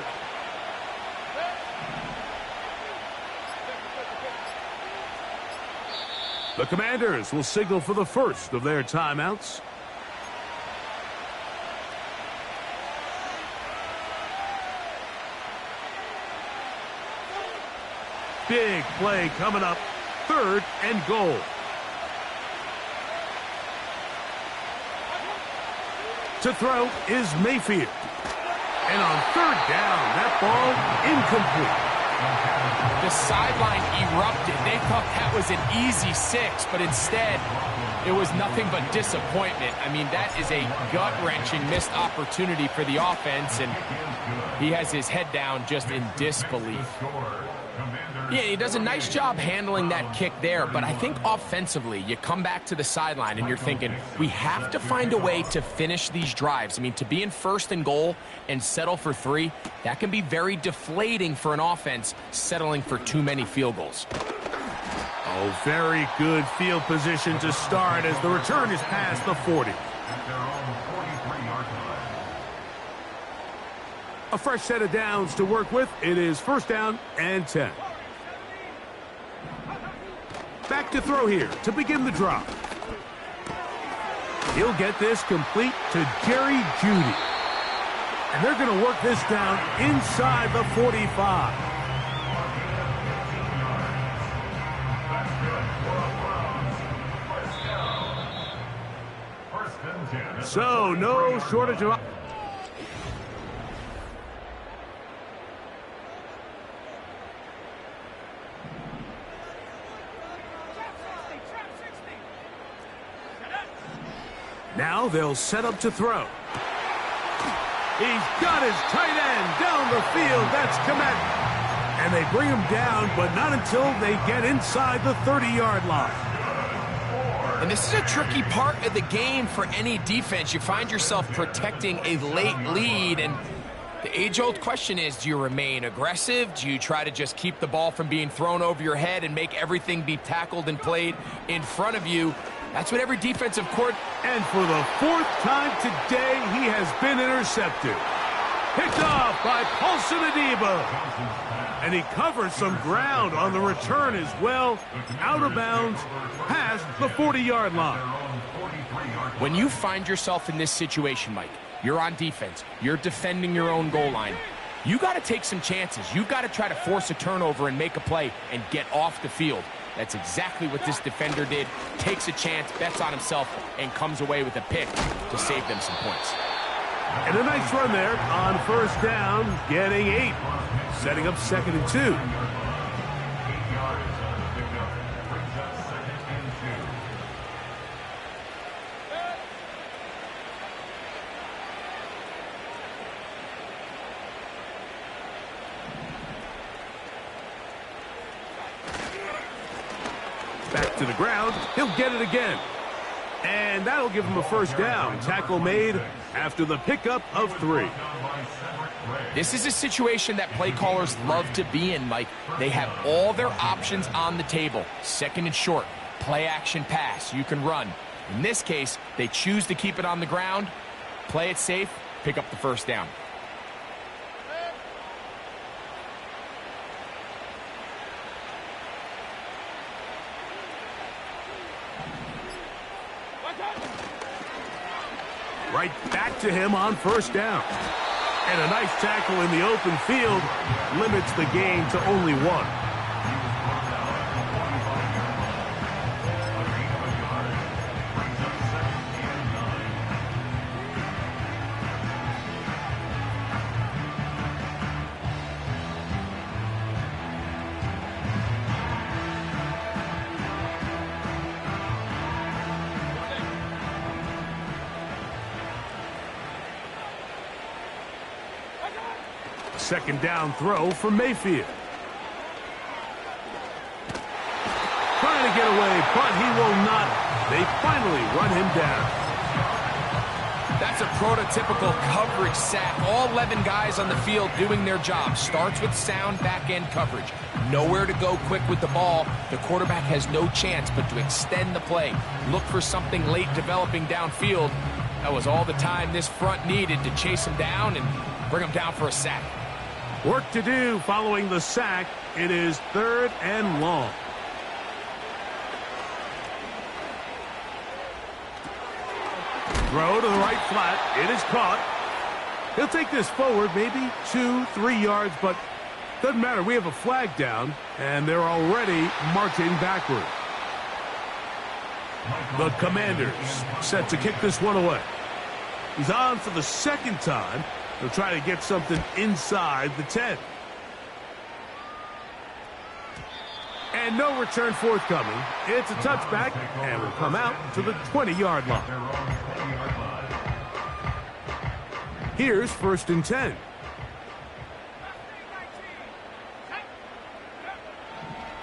Speaker 2: The Commanders will signal for the first of their timeouts. Big play coming up. 3rd and goal. To throw is Mayfield. And on 3rd down, that ball incomplete.
Speaker 3: The sideline erupted. They thought that was an easy 6, but instead, it was nothing but disappointment. I mean, that is a gut-wrenching missed opportunity for the offense, and he has his head down just in disbelief. Yeah, he does a nice job handling that kick there, but I think offensively, you come back to the sideline and you're thinking, we have to find a way to finish these drives. I mean, to be in 1st and goal and settle for 3, that can be very deflating for an offense settling for too many field goals.
Speaker 2: Oh, very good field position to start as the return is past the 40. A fresh set of downs to work with. It is 1st down and 10. Back to throw here to begin the drive. He'll get this complete to Jerry Jeudy. And they're going to work this down inside the 45. So, no shortage of... Now they'll set up to throw. He's got his tight end down the field. That's Gm1. And they bring him down, but not until they get inside the 30-yard line.
Speaker 3: And this is a tricky part of the game for any defense. You find yourself protecting a late lead, and the age-old question is, do you remain aggressive? Do you try to just keep the ball from being thrown over your head and make everything be tackled and played in front of you? That's what every defensive court...
Speaker 2: And for the 4th time today, he has been intercepted. Picked off by Paulson Adeba. And he covers some ground on the return as well. Out of bounds, past the 40-yard line.
Speaker 3: When you find yourself in this situation, Mike, you're on defense, you're defending your own goal line, you got to take some chances. You've got to try to force a turnover and make a play and get off the field. That's exactly what this defender did. Takes a chance, bets on himself, and comes away with a pick to save them some points.
Speaker 2: And a nice run there on first down, getting 8. Setting up 2nd and 2.
Speaker 4: 8 yards on the pickup. Brings up 2nd and 2.
Speaker 2: Back to the ground. He'll get it again. And that'll give him a first down. Tackle made after the pickup of 3.
Speaker 3: This is a situation that play callers love to be in, Mike. They have all their options on the table. 2nd and short, play action pass, you can run. In this case, they choose to keep it on the ground, play it safe, pick up the first down.
Speaker 2: Right back to him on first down. And a nice tackle in the open field limits the gain to only 1. Second down throw from Mayfield. Trying to get away, but he will not. They finally run him down.
Speaker 3: That's a prototypical coverage sack. All 11 guys on the field doing their job. Starts with sound back-end coverage. Nowhere to go quick with the ball. The quarterback has no chance but to extend the play. Look for something late developing downfield. That was all the time this front needed to chase him down and bring him down for a sack.
Speaker 2: Work to do following the sack. It is 3rd and long. Throw to the right flat. It is caught. He'll take this forward, maybe 2-3 yards, but doesn't matter. We have a flag down, and they're already marching backward. The Commanders set to kick this one away. He's on for the 2nd time. He'll try to get something inside the 10. And no return forthcoming. It's a touchback, and will come out to the 20-yard line. Here's 1st and 10.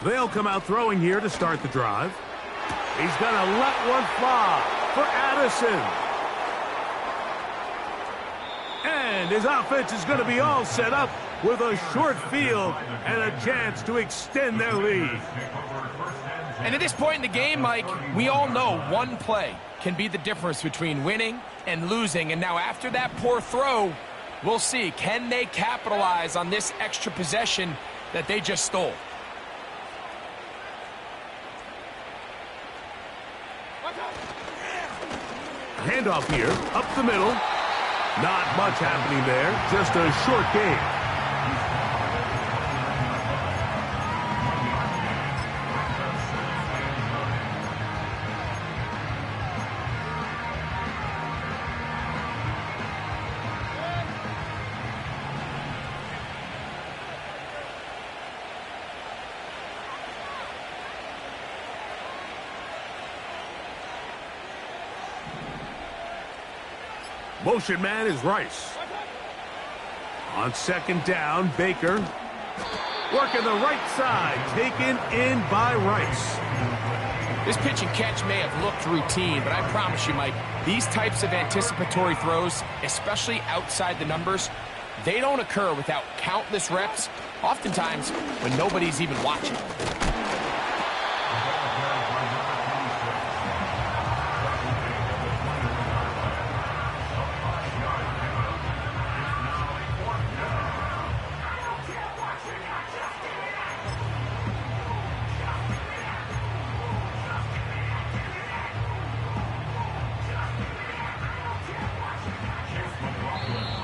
Speaker 2: They'll come out throwing here to start the drive. He's going to let one fly for Addison. And his offense is going to be all set up with a short field and a chance to extend their lead.
Speaker 3: And at this point in the game, Mike, we all know one play can be the difference between winning and losing. And now after that poor throw, we'll see, can they capitalize on this extra possession that they just stole?
Speaker 2: Handoff here, up the middle. Not much happening there, just a short game. Motion man is Rice. On 2nd down, Baker. Working the right side, taken in by Rice.
Speaker 3: This pitch and catch may have looked routine, but I promise you, Mike, these types of anticipatory throws, especially outside the numbers, they don't occur without countless reps, oftentimes when nobody's even watching.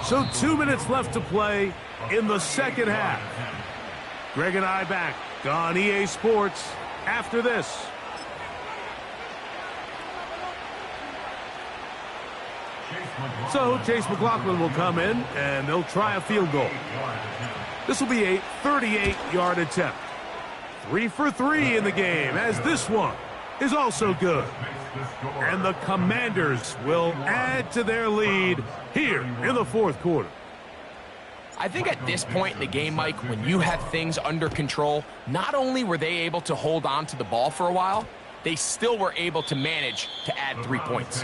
Speaker 2: So 2 minutes left to play in the second half. Greg and I back on EA Sports after this. So Chase McLaughlin will come in, and they'll try a field goal. This will be a 38-yard attempt. 3 for 3 in the game, as this one is also good. And the Commanders will add to their lead here in the fourth quarter.
Speaker 3: I think at this point in the game, Mike, when you have things under control, not only were they able to hold on to the ball for a while, they still were able to manage to add 3 points.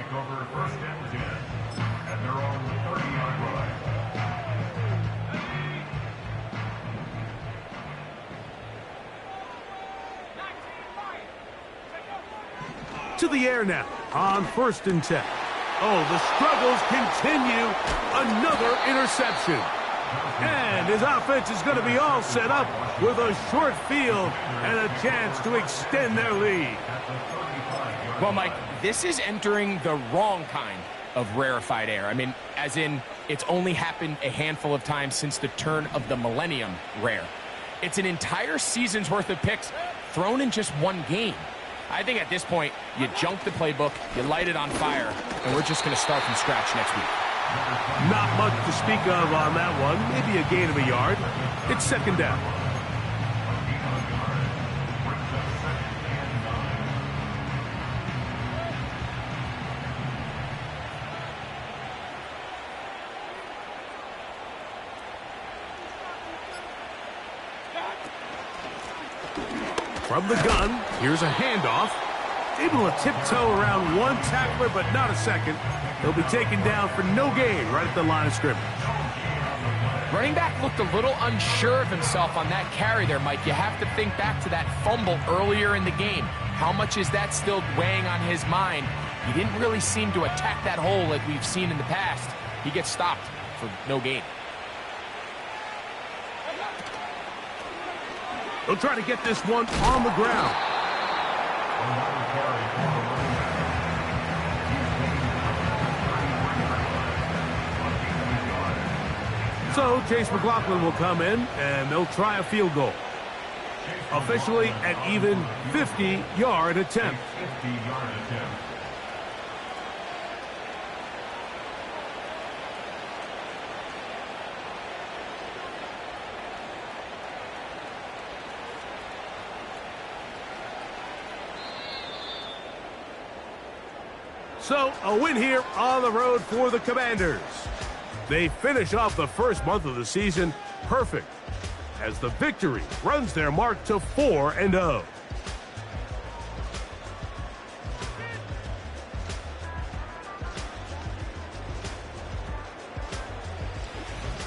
Speaker 2: To the air now on 1st and 10. Oh, the struggles continue. Another interception. And his offense is going to be all set up with a short field and a chance to extend their lead.
Speaker 3: Well, Mike, this is entering the wrong kind of rarefied air. I mean, as in, it's only happened a handful of times since the turn of the millennium rare. It's an entire season's worth of picks thrown in just one game. I think at this point, you junk the playbook, you light it on fire, and we're just going to start from scratch next week.
Speaker 2: Not much to speak of on that one. Maybe a gain of a yard. It's second down. From the gun, here's a handoff. Able to tiptoe around one tackler, but not a second. He'll be taken down for no gain right at the line of scrimmage.
Speaker 3: Running back looked a little unsure of himself on that carry there, Mike. You have to think back to that fumble earlier in the game. How much is that still weighing on his mind? He didn't really seem to attack that hole like we've seen in the past. He gets stopped for no gain.
Speaker 2: They'll try to get this one on the ground. So Chase McLaughlin will come in, and they'll try a field goal. Officially an even 50-yard attempt. So, a win here on the road for the Commanders. They finish off the first month of the season perfect, as the victory runs their mark to 4-0.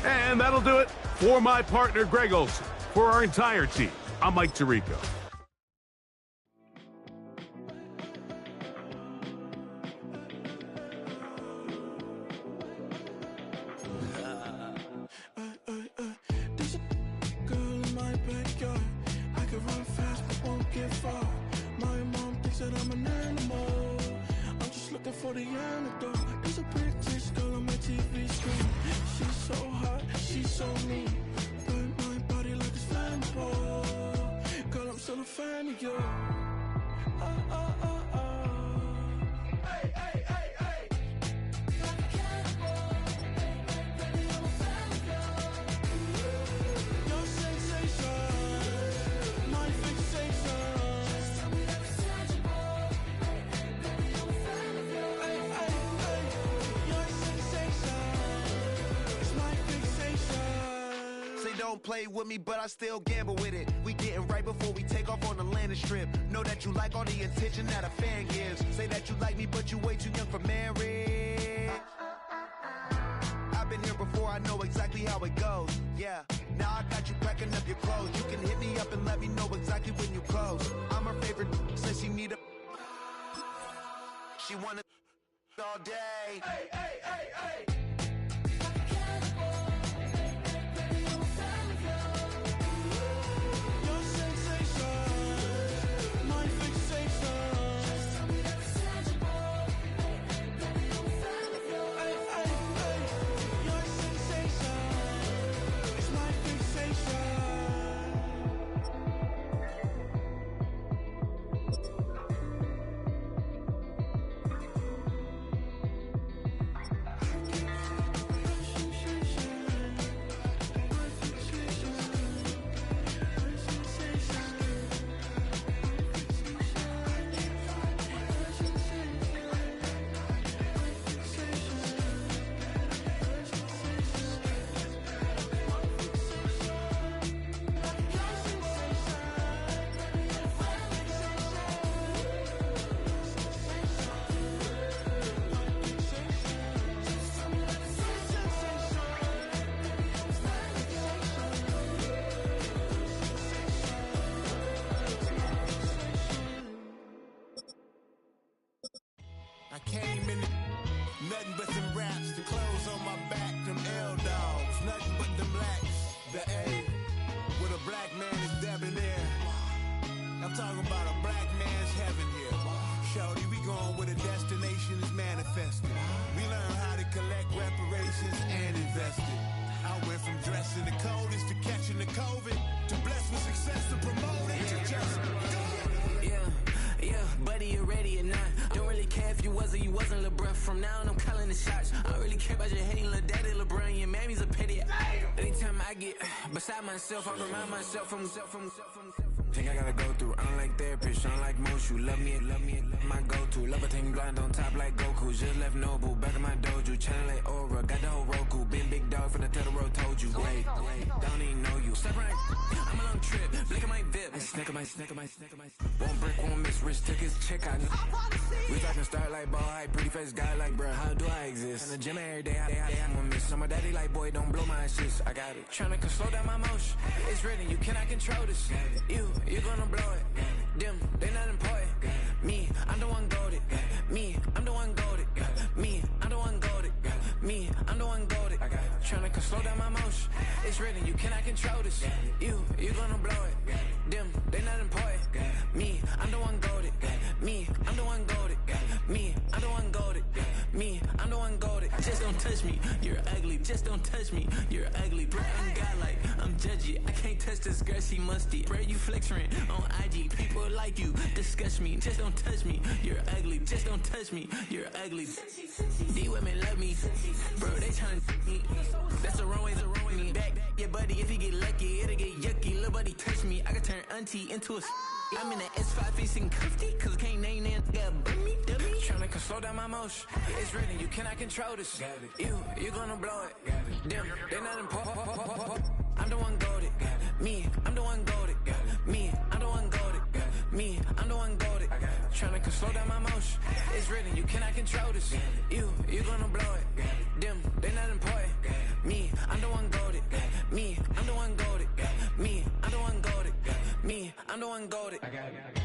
Speaker 2: And that'll do it for my partner, Greg Olson. For our entire team, I'm Mike Tirico.
Speaker 5: For the antidote, there's a British girl on my TV screen. She's so hot, she's so mean. Burn my body like it's flammable. Girl, I'm still a fan of you. Hey, hey, hey, hey. Like a cannibal. Baby, I'm a fan of you. Your sensation, my fixation. Just tell me that it's tangible. Baby, I'm a fan of you.
Speaker 6: don't play with me, but I still gamble with it. We getting right before we take off on the landing strip. Know that you like all the attention that a fan gives. Say that you like me, but you way too young for marriage. I've been here before, I know exactly how it goes. Yeah, now I got you packing up your clothes. You can hit me up and let me know exactly when you close. I'm her favorite, says she need a... She wanna all day. Hey, hey, hey, hey.
Speaker 5: I came in nothing but them raps, the clothes on my back, them L-dogs, nothing but them blacks. The A with a black man is debonair. I'm talking about a black man's heaven here. Shorty, we going where the destination is manifested. We learn how to collect reparations and invest it. I went from dressing the coldest to catching the COVID, to blessed with success to promote it, to just go.
Speaker 7: Yeah, buddy, you ready or not? Don't really care if you was or you wasn't, lil' bruh. From now on, I'm calling the shots. I don't really care about your hating, lil' daddy, LeBron. Your mammy's a pity. Anytime I get beside myself, I remind myself from. Think I gotta go through. I don't like therapists, I don't like most. You love me, my go-to. Love a team blind on top like Goku. Just left Noble, back in my dojo. Channel like Aura, got the whole Roku. Been big dog from the Tether Road, told you. Wait, don't even know you. Step right, I'm a long trip. Blink at my VIP. Snicker my. Won't break, won't miss. Rich took his check out. We talking start like ball hype. Pretty face guy like, bruh, how do I exist? In the gym every day, I'm gonna miss. So my daddy like, boy, don't blow my assist. I got it. Tryna slow down my motion. It's written, you cannot control this. You gonna blow it. Them, they not important. Me, I'm the one goated. Me, I'm the one goated. Me, I'm the one goated. Me, I'm the one goated. Tryna slow down my motion. It's written, you cannot control this. You gonna blow it. Them, they not important. Me, I'm the one goated. Me, I'm the one goated. Me, I'm the one goated. Me, I'm the one goated. Just don't touch me, you're ugly. Just don't touch me, you're ugly. Bro, I'm godlike, I'm judgy. I can't touch this girl, she musty. Bro, you flexing on IG. People like you disgust me. Just don't touch me, you're ugly. Just don't touch me, you're ugly. These women love me, bro. They tryna me. That's the wrong way, me back. Yeah, buddy, if you get lucky, it'll get yucky. Little buddy touch me, I can turn auntie into a. I'm in the S5 facing cuffy, cause I can't name that. Got dummy. Tryna slow down my motion. It's written, you cannot control this. You gonna blow it. Them, they not important. I'm the one goated. Me, I'm the one goated. Me, I'm the one goated. Me, I'm the one goated. Tryna slow down my motion. It's written, you cannot control this. You gonna blow it. Them, they not important. Me, I'm the one goated. Me, I'm the one goated. Me, I'm the one goated. Me, I'm the one goated. I got it.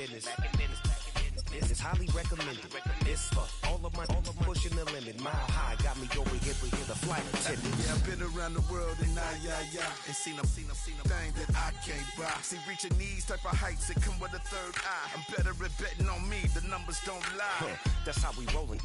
Speaker 6: business. This is highly recommended. This for all of my pushing the limit. Mile high got me over here for the flight attendant.
Speaker 5: Yeah, I've been around the world and and seen them things that I can't buy. See, reaching these type of heights, it come with a third eye. I'm better at betting on me, the numbers don't lie.
Speaker 8: That's how we rollin'.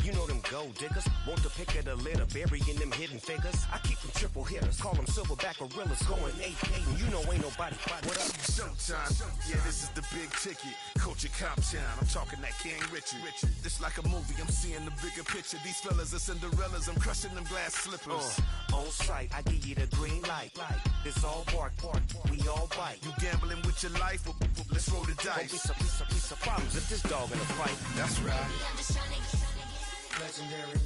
Speaker 8: You know them gold diggers, want the pick of the litter, burying them hidden figures. I keep them triple hitters, call them silverback gorillas, going 8-8, and you know ain't nobody. What up?
Speaker 5: Showtime, yeah, this is the big ticket. Culture Cop Town, I'm talking that King Richard. This like a movie, I'm seeing the bigger picture. These fellas are Cinderellas, I'm crushing them glass slippers.
Speaker 8: On sight, I give you the green light. It's all bark, we all bite.
Speaker 5: You gambling with your life? Well, let's roll the dice.
Speaker 8: Don't be some problems if this dog in a fight.
Speaker 5: That's right.
Speaker 7: I'm just tryna get
Speaker 8: Legendary.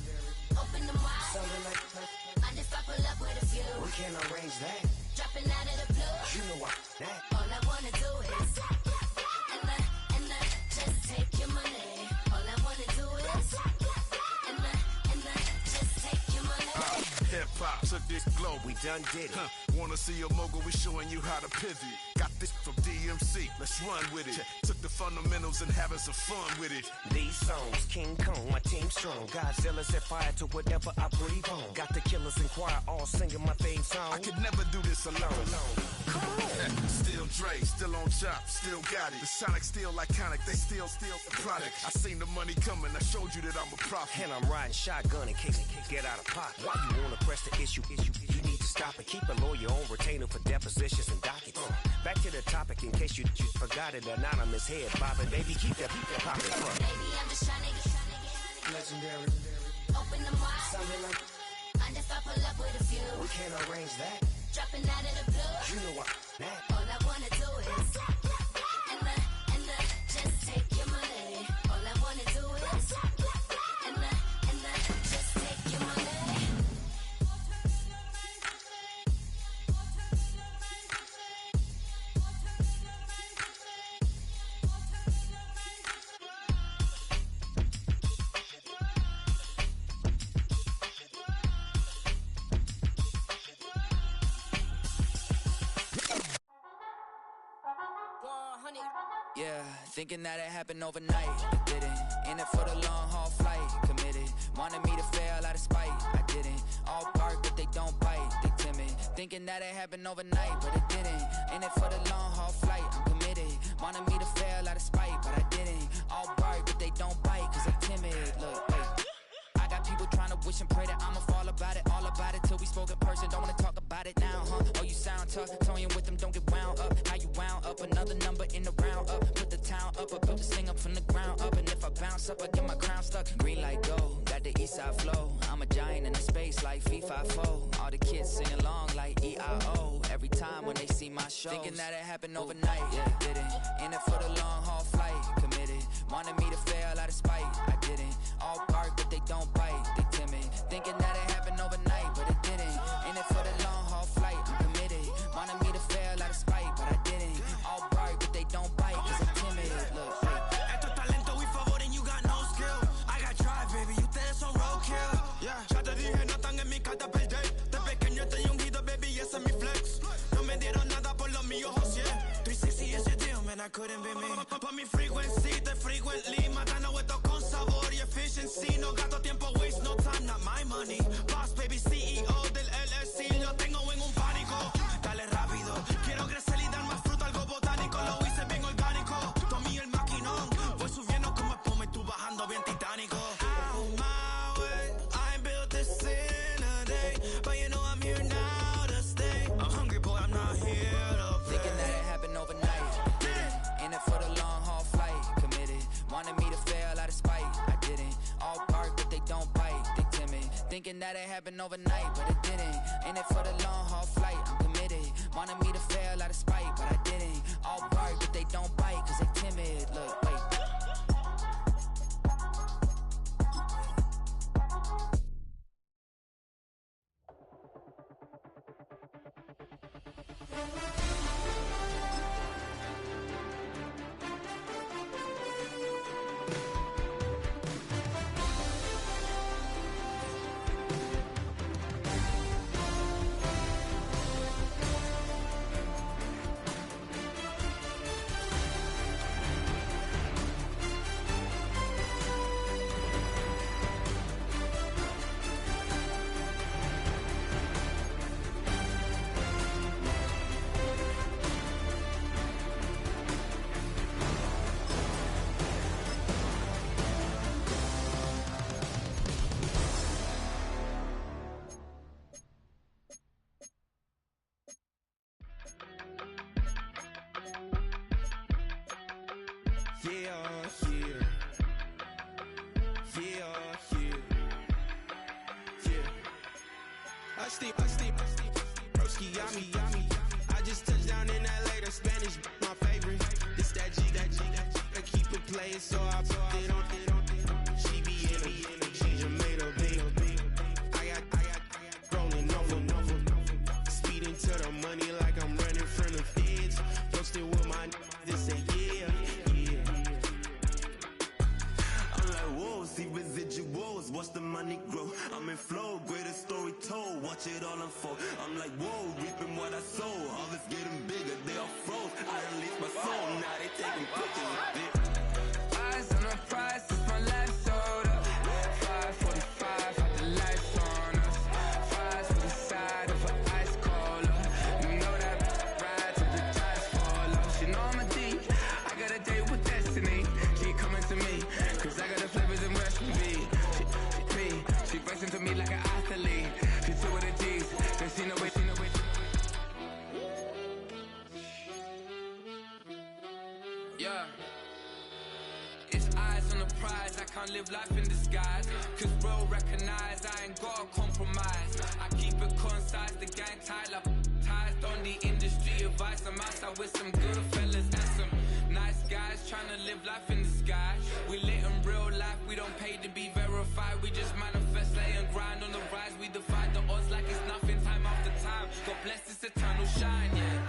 Speaker 7: open the wide.
Speaker 8: Something like
Speaker 7: Mind if I pull up with a few?
Speaker 8: we can't arrange that.
Speaker 7: Dropping out of the blue.
Speaker 8: You know why that.
Speaker 7: All I wanna do is and just take your money. All I wanna do is and just take your money.
Speaker 5: Hip hop took this globe.
Speaker 8: We done did it.
Speaker 5: Wanna see a mogul? We showing you how to pivot. Got this from DMC. Let's run with it. Took the fundamentals and having some fun with it.
Speaker 8: These songs, King Kong, my team strong. Godzilla set fire to whatever I breathe on. Got the killers in choir all singing my theme song.
Speaker 5: I could never do this alone. Still Dre, still on top, still got it. The Sonic still iconic, they still the product. I seen the money coming, I showed you that I'm a prophet.
Speaker 8: And I'm riding shotgun in case it get out of pocket. Why you wanna press the issue? You need to stop it. Keep a lawyer on retainer for depositions and dockets. Back to the topic in case you forgot it. Anonymous head bobbing, baby, keep that popping.
Speaker 7: Baby, I'm just tryna get
Speaker 8: Legendary.
Speaker 7: open the wide.
Speaker 8: Something like
Speaker 7: Mind if I pull up with a few?
Speaker 8: we can't arrange that.
Speaker 7: Dropping out of the blue.
Speaker 8: You know why that.
Speaker 7: All I wanna do is and just take your money. All I wanna do is and just take your money.
Speaker 1: Yeah, thinking that it happened overnight, it didn't. In it for the long haul flight, committed. Wanted me to fail out of spite, I didn't. All bark, but they don't bite, they timid. Thinking that it happened overnight, but it didn't. In it for the long haul flight, I'm committed. Wanted me to fail out of spite, but I didn't. All bark, but they don't bite, cause they timid. Look, hey. I got people trying to wish and pray that I'ma fall about it, all about it till we spoke in person. Don't wanna talk about it now, huh? Oh, you sound tough, toying with them, don't get wound up. How you wound up? Another number in the round up. Put the town up, I built this thing up from the ground up. And if I bounce up, I get my crown stuck. Green light go, got the east side flow. I'm a giant in the space like FIFA4. All the kids sing along like EIO. Every time when they see my show, thinking that it happened overnight, yeah, it didn't. In it for the long haul flight, committed. Wanted me to fail out of spite, I didn't. All bark, but they don't bite, they timid. Thinking that it happened overnight, but it didn't. In it for the long haul flight, I'm committed. Wanted me to fail out of spite, but I didn't. All bark, but they don't bite, cause I'm timid. Look,
Speaker 9: Esto es talento y favor and you got no skill. I got drive, baby, ustedes son roadkill. Yeah, ya te dije, no están en mi carta perder. De pequeño estoy ungido, baby, ese es mi flex. No me dieron nada por lo mío, José. 360 is your deal, man, I couldn't be me. Pa' mi frequency, te frequently. Matando esto con sabor y efficiency. No gasto tiempo, waste no time, not my money. Boss, baby, CEO del LLC. Lo tengo en un pánico. Dale rápido, quiero crecer y dar más fruto, algo botánico. Lo hice bien orgánico. Tomé el maquinón. Voy subiendo como espuma y tú bajando bien titánico. Out my way, I ain't built this in a day. But you know I'm here now to stay. I'm hungry, boy, I'm not here to play.
Speaker 1: thinking that it happened overnight, it didn't. In it for the long haul flight, committed. Wanted me to fail out of spite, I didn't. All bark, but they don't bite, they timid. Thinking that it happened overnight, but it didn't. In it for the long haul flight, I'm committed. Wanted me to fail out of spite, but I didn't. All bark, but they don't bite, cause they timid. Look, wait.
Speaker 9: Broski, yummy. I just touched down in LA, the Spanish, my favorite. This that G. I keep it playing, so I put it on. She be in it, she just made a beat. I got rolling over. Speeding to the money like I'm running from the feds. Posted with my this say yeah.
Speaker 10: I'm like, whoa, see residuals, watch the money grow. I'm in flow, greatest story told, watch it all unfold. I'm like, whoa, reaping what I sow. Harvest getting bigger, they all froze. I release my soul, now they taking pictures of it.
Speaker 7: Eyes on the prize, it's my life sold up. 5:45, had the lights on us. Fries for the side of an ice cola. You know that ride till the tires fall off. She know I'm a D, I got a date with destiny. She coming to me, cause I got the flavors and recipe. She racing to me like an athlete. She two with the G's, then she know it. Yeah. It's eyes on the prize, I can't live life in disguise. Cause bro recognize I ain't gotta compromise. I keep it concise, the gang tied up. Ties on the industry advice. I'm outside with some good fellas and some nice guys trying to live life in the sky. We lit in real life, we don't pay to be verified. We just manifest, lay and grind on the rise. We defy the odds like it's nothing, time after time. God bless this eternal shine, yeah.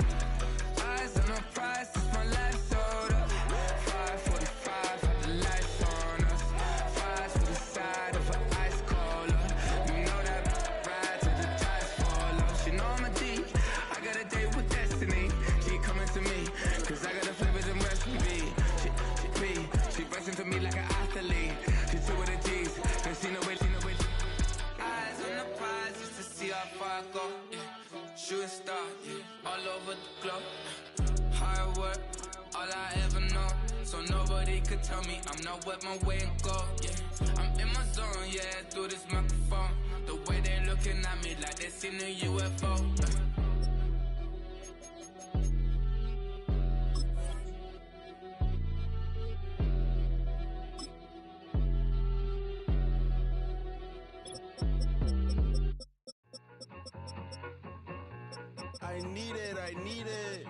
Speaker 7: Eyes on the prize, it's my life sold up. 5:45, had the lights on us. Fries for the side of an ice cola. You know that ride till the tires fall off. She know I'm a D, I got a date with destiny. She coming to me, cause I got the flavors and recipe. She racing to me like an athlete. She two with the G's, then she know it. Eyes on the prize just to see how far I go. Yeah. Shooting star, yeah. All over the globe. Hard work, all I ever know. So nobody could tell me I'm not wet my way and go. Yeah, I'm in my zone, yeah, through this microphone. The way they looking at me like they seen a UFO.
Speaker 9: I need it.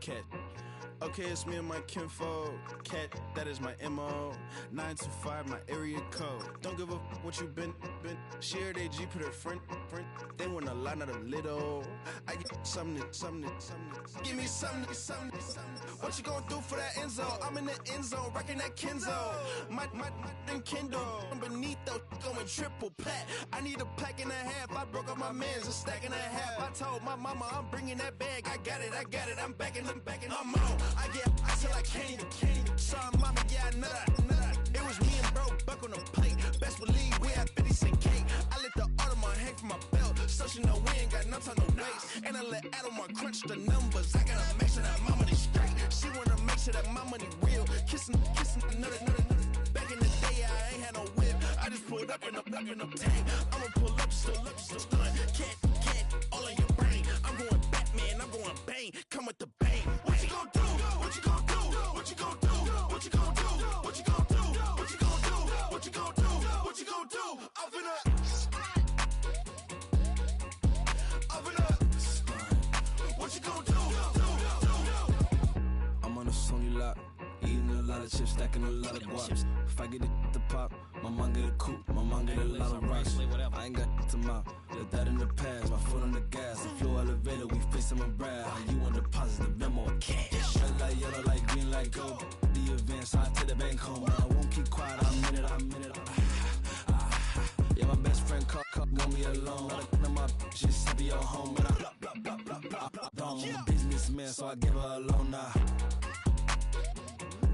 Speaker 9: Cat. Okay, it's me and my kinfolk. Cat, that is my MO. 925, my area code. Don't give a what you been. Shared AG, put her friend. They want a lot, not a little. I get something. Give me something. What you gonna do for that Enzo? I'm in the end zone, rocking that Kenzo. My Kindle. Beneath though, going triple plat. I need a pack and a half. I broke up my man's a stack and a half. I told my mama I'm bringing that bag. I got it. I'm backing, I'm on. I get till I can't. Sorry, mama, yeah, I know that. It was me and bro, buck on the plate. Best believe we had 50 cent cake. I let the Audemars hang from my belt. So she know we ain't got no time to waste. And I let Audemars crunch the numbers. I gotta make sure that my money straight. She wanna make sure that my money real. Kissing another. Back in the day, I ain't had no whip. I just pulled up in the tank. I'ma pull up, just stunt. Cat, all in your brain. I'm going Batman, I'm going bang. Come with the bang. What you gonna do? What you gonna do? What you gonna do? What you gonna do? What you gonna do? What you gonna do? What you gonna do? What you gonna do? Up in up. What you gonna do?
Speaker 11: I'm on a Sony lot, eating a lot of chips, stacking a lot of guaps. If I get it to pop, my mom get a coupe, my mom get a lot of rocks. I ain't got to mouth, let that in the past. My foot on the gas, the flow elevator, we facing my brad. How you want deposit the memo of cash? Red light, yellow light, green light, gold. The events, I take the bank home. I won't keep quiet, I'm in it. Yeah, my best friend got me alone. I my bitches, I be your home, but I'm a businessman, so I give her a loan now.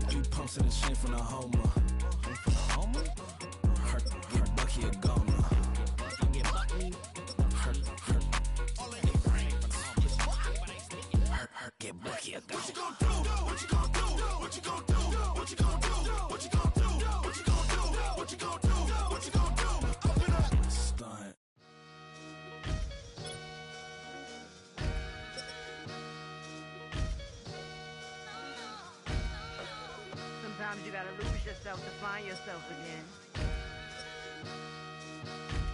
Speaker 11: 3 pumps in the chain from the Homer. Her Bucky a goner. Her get Bucky a goner. What you gonna do? What you gonna do? What you gonna do? What you gonna do? What you gonna do? What you gonna do? What you gonna do? What you gonna do? Open up. Stunt.
Speaker 12: Sometimes you gotta lose yourself to find yourself again.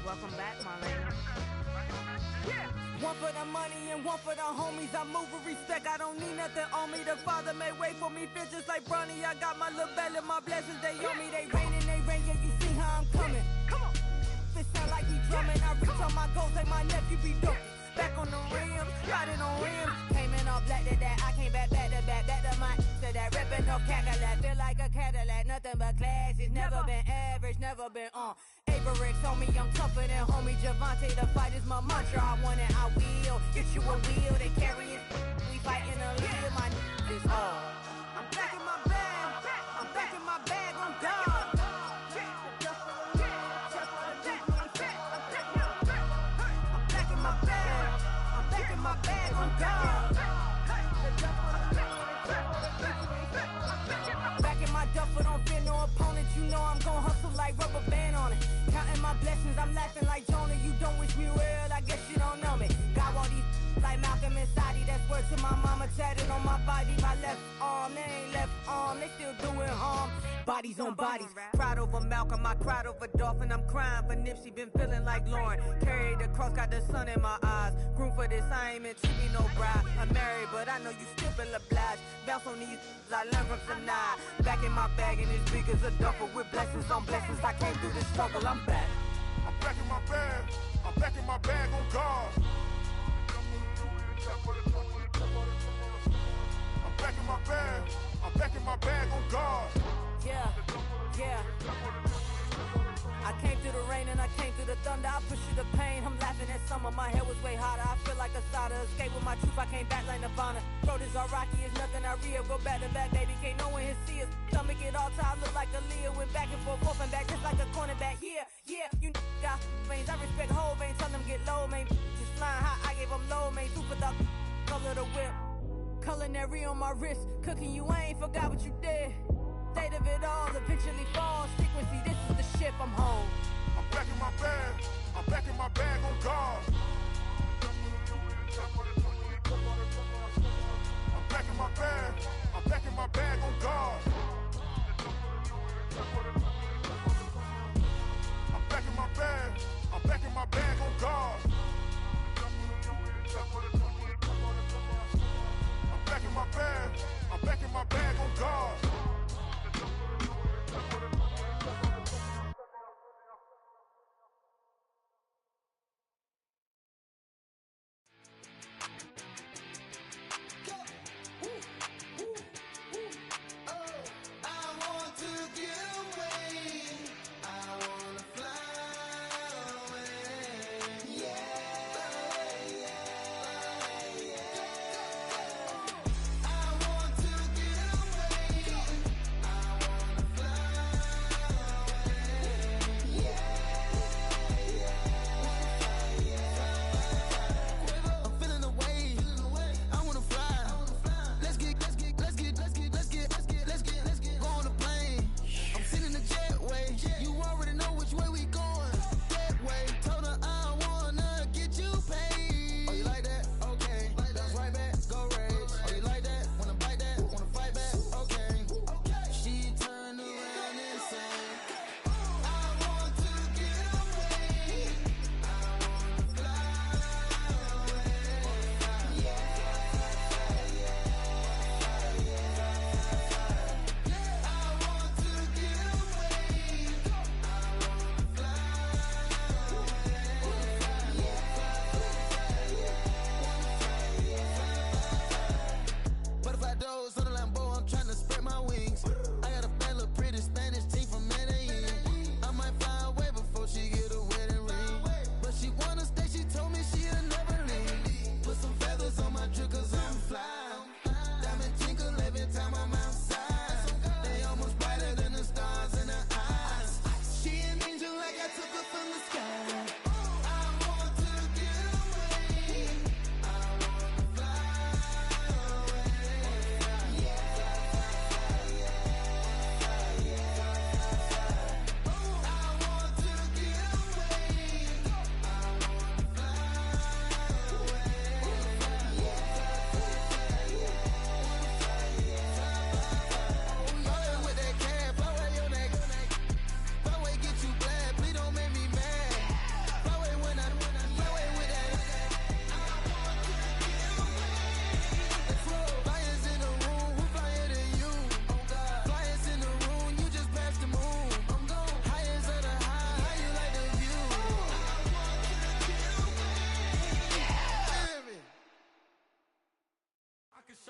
Speaker 12: Welcome back, Marlena.
Speaker 7: One for the money and one for the homies. I move with respect, I don't need nothing on me. The Father may wait for me, bitch, just like Bronny. I got my little belly, my blessings, they on me. They rain, yeah, you see how I'm coming. Come on. It sound like he drumming. I reach on my goals like my nephew be dope. Back on the rims, riding on rims. Came in all black to that, I came back to my to that ripping off Cadillac. Feel like a Cadillac, nothing but class. It's never been average, never been on. Averix on me, I'm tougher than homie Javante. The fight is my mantra, I want it, I will. Get you a wheel, they carry it. We fighting a lead, my is all. I'm back in my bag, I'm back in my bag on God. My bag on God. Back in my duffel, don't fear no opponent. You know I'm gon' hustle like rubber band on it. Counting my blessings, I'm laughing like Jonah. You don't wish me well, I guess you don't know me. Got all these like Malcolm and Sadie. That's word to my mama, tatted on my body. My left arm, they ain't left arm, they still doing harm. Bodies on bodies, proud over Malcolm, I cried over Dolphin. I'm crying for Nipsey, been feeling like Lauren. Carried the cross, got the sun in my eyes. Groom for this, I ain't meant to be no bride. I'm married, but I know you still feel obliged. Bounce on these, I learned from Sanaa. Back in my bag, and it's big as a duffel. With blessings on blessings, I came through this struggle, I'm back.
Speaker 13: I'm back in my bag, I'm back in my bag on God. I'm back in my bag, I'm back in my bag on God.
Speaker 7: Yeah, yeah. I came through the rain and I came through the thunder. I pushed through the pain, I'm laughing at summer. My head was way hotter, I feel like a solder. Escape with my truth, I came back like Nirvana. Throat is all rocky, it's nothing I real. Go back to back, baby, can't no one here see us. Stomach it all tied, look like a Leah. Went back and forth and back, just like a cornerback. Yeah, yeah, you got veins, I respect whole veins. Tell them get low, man. Just flying high, I gave them low, man. Super the color the whip. Culinary on my wrist, cooking you, I ain't forgot what you did. State of it all, eventually falls. Frequency, this is the ship, I'm home.
Speaker 13: I'm back in my bag, I'm back in my bag on God. I'm back in my bag, I'm back in my bag on God. I'm back in my bag, I'm back in my bag on God. I'm back in my bag, I'm back in my bag on God.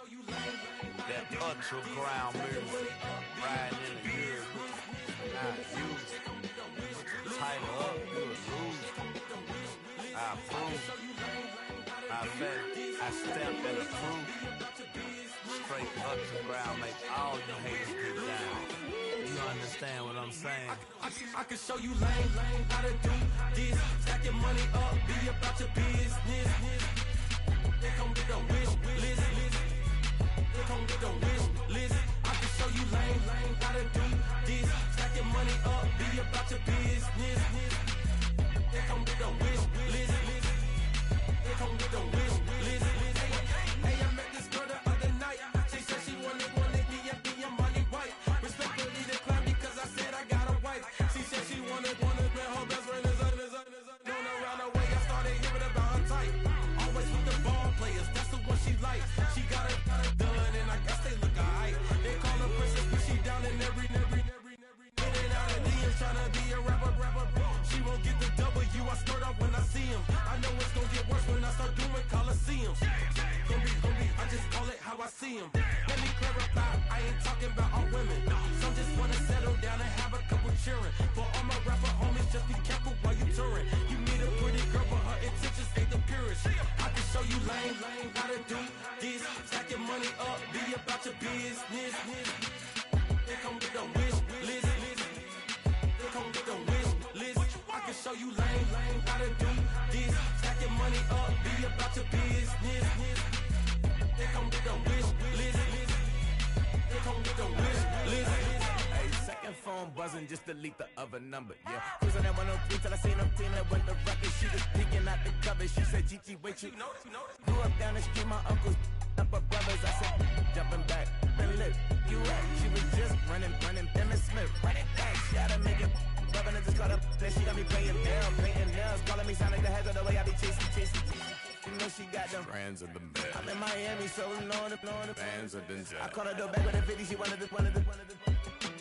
Speaker 12: That underground music, riding in the years, not you. Tighten up, you a lose. I approve. I bet I step and approve. Straight underground, make all you haters get down. You understand what I'm saying?
Speaker 9: I can show you lame, how to do this. Stack your money up, be about your business. They come get the wish list. They come get the wish list. I can show you lame, how to do this. Stack your money up, be about your business. They come get the wish list. They come get the wish list. Hey, I met this girl the other night. She said she wanted me and be a money white. Respectfully declined because I said I got a wife. She said she wanted me, her best friend is known around the way. I started hearing about her type. Always with the ball players, that's the one she like. She got it done, and I guess they look alright. They call her princess, but she down in every. In and out of DMs, tryna be a rapper. She won't get the W, I skirt off when I see him. I know it's gonna get worse when I start doing Coliseums. Gonna be, I just call it how I see him. Let me clarify, I ain't talking about all women. Some just wanna settle down and have a couple cheering. For all my rapper homies, just be careful while you touring. You meet a pretty girl, but her intentions ain't the purest. I can show you lame, how to do this. Stack your money up, be about your business. They come get the wish list. They come get the wish list. I can show you lame, how to do this. Stack your money up, be about your business. They come get the wish list. They come get the wish list.
Speaker 14: Hey, second phone buzzing, just delete the other number, yeah. Cruising at 103 till I seen them team that went the record. She was peeking out the cover. She said, Gigi, wait, you grew up down the street, my uncles up her brothers. I said, jumping back, been lit. You right, she was just running, Emmett Smith, running back. She had to make it, rubbing it, just caught up. Then she got me playing down, painting nails, calling me sound like the heads of the way I be chasing. You know she got them
Speaker 12: Friends of the man.
Speaker 14: I'm in Miami, so knowing the
Speaker 12: Fans of the
Speaker 14: I called her door back with a 50, she wanted the.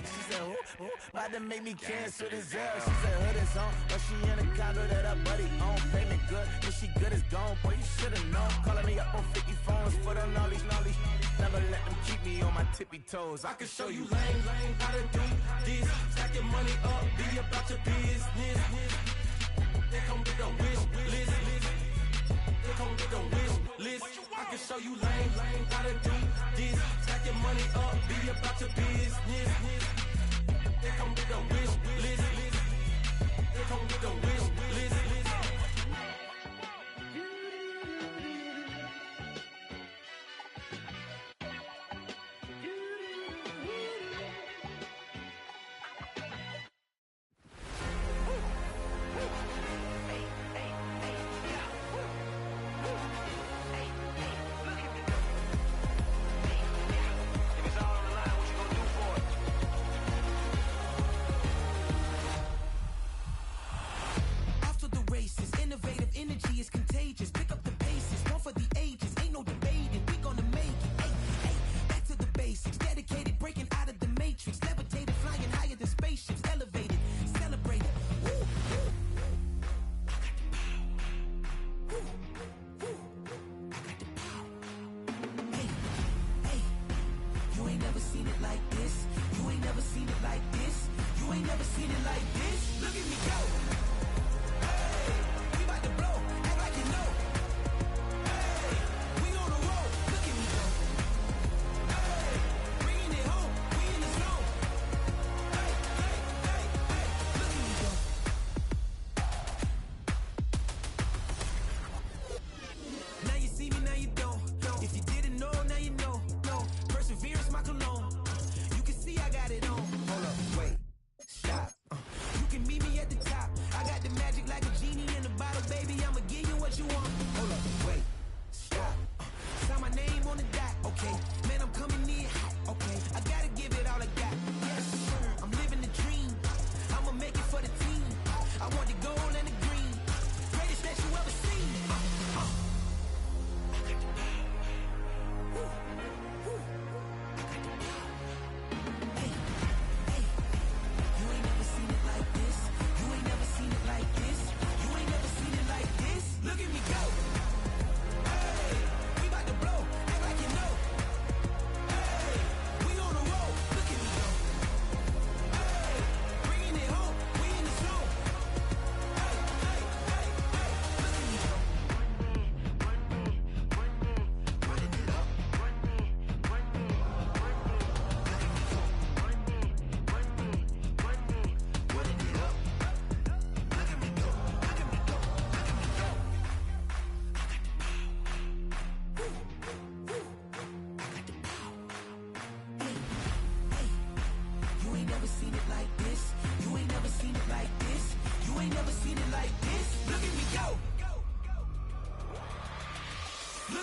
Speaker 14: She said, who? About to make me cancel the Zell. She said, hood is on, but she in a condo that her buddy own. Payment good, if she good is gone, boy, you should've known. Calling me up on 50 phones for the knowledge. Never let them keep me on my tippy toes.
Speaker 9: I can show you lame, how to do this. Stack your money up, be about your business. They come get the wish list. They come get the wish list. I can show you lame, how to do this. Stack your money up, be about your business. They come get the wish list. They come get the wish list.
Speaker 7: Innovative energy is contagious. Pick up the paces, one for the ages. Ain't no debating, we gonna make it. Hey, back to the basics. Dedicated, breaking out of the matrix. Levitated, flying higher than spaceships. Elevated, celebrated. Woo, woo. I got the power. Woo, woo. I got the power. Hey, you ain't never seen it like this. You ain't never seen it like this. You ain't never seen it like this. Look at me go.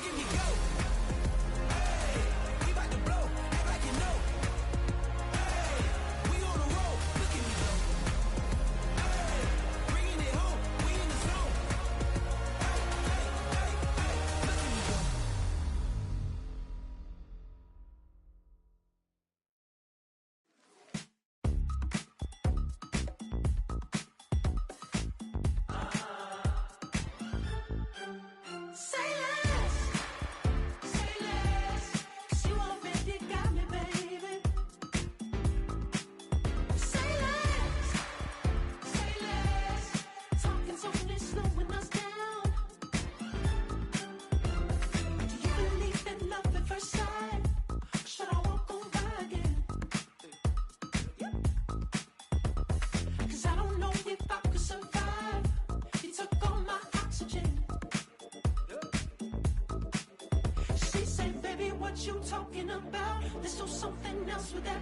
Speaker 7: at me go. Hey, we about to blow, act like you know. Hey, we on the road, look at me go. Hey, bringing it home, we in the zone. Hey, look at me go.
Speaker 15: Say less, 'cause you already got me, baby. Say less, talking's only slowing us down. Do you believe in love at first sight? Or should I walk on by again? 'Cause I don't know if I could survive. You took all my oxygen. She said, baby, what you talking about? Let's do something else with that.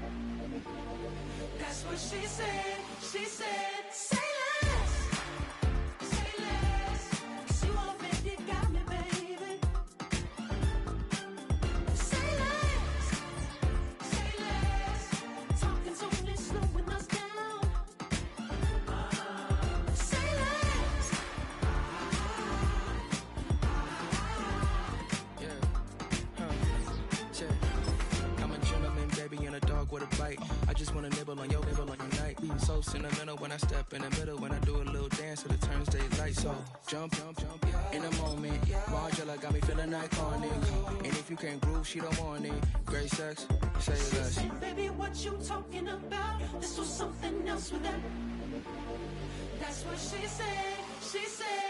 Speaker 15: That's what she said. She said, say less, 'cause you already got me, baby. Say less, talking's only slowing us down. Say less.
Speaker 7: I'm a gentleman, baby, and a dog with a bite. I just wanna nibble on your night. So sentimental when I step in the middle. When I do a little dance, till it turns daylight. So jump, in the moment. Margella got me feeling iconic. And if you can't groove, she don't want it. Great sex, say
Speaker 15: She
Speaker 7: less.
Speaker 15: said, baby, what you talking about? Let's do something else with that. That's what she said. She said.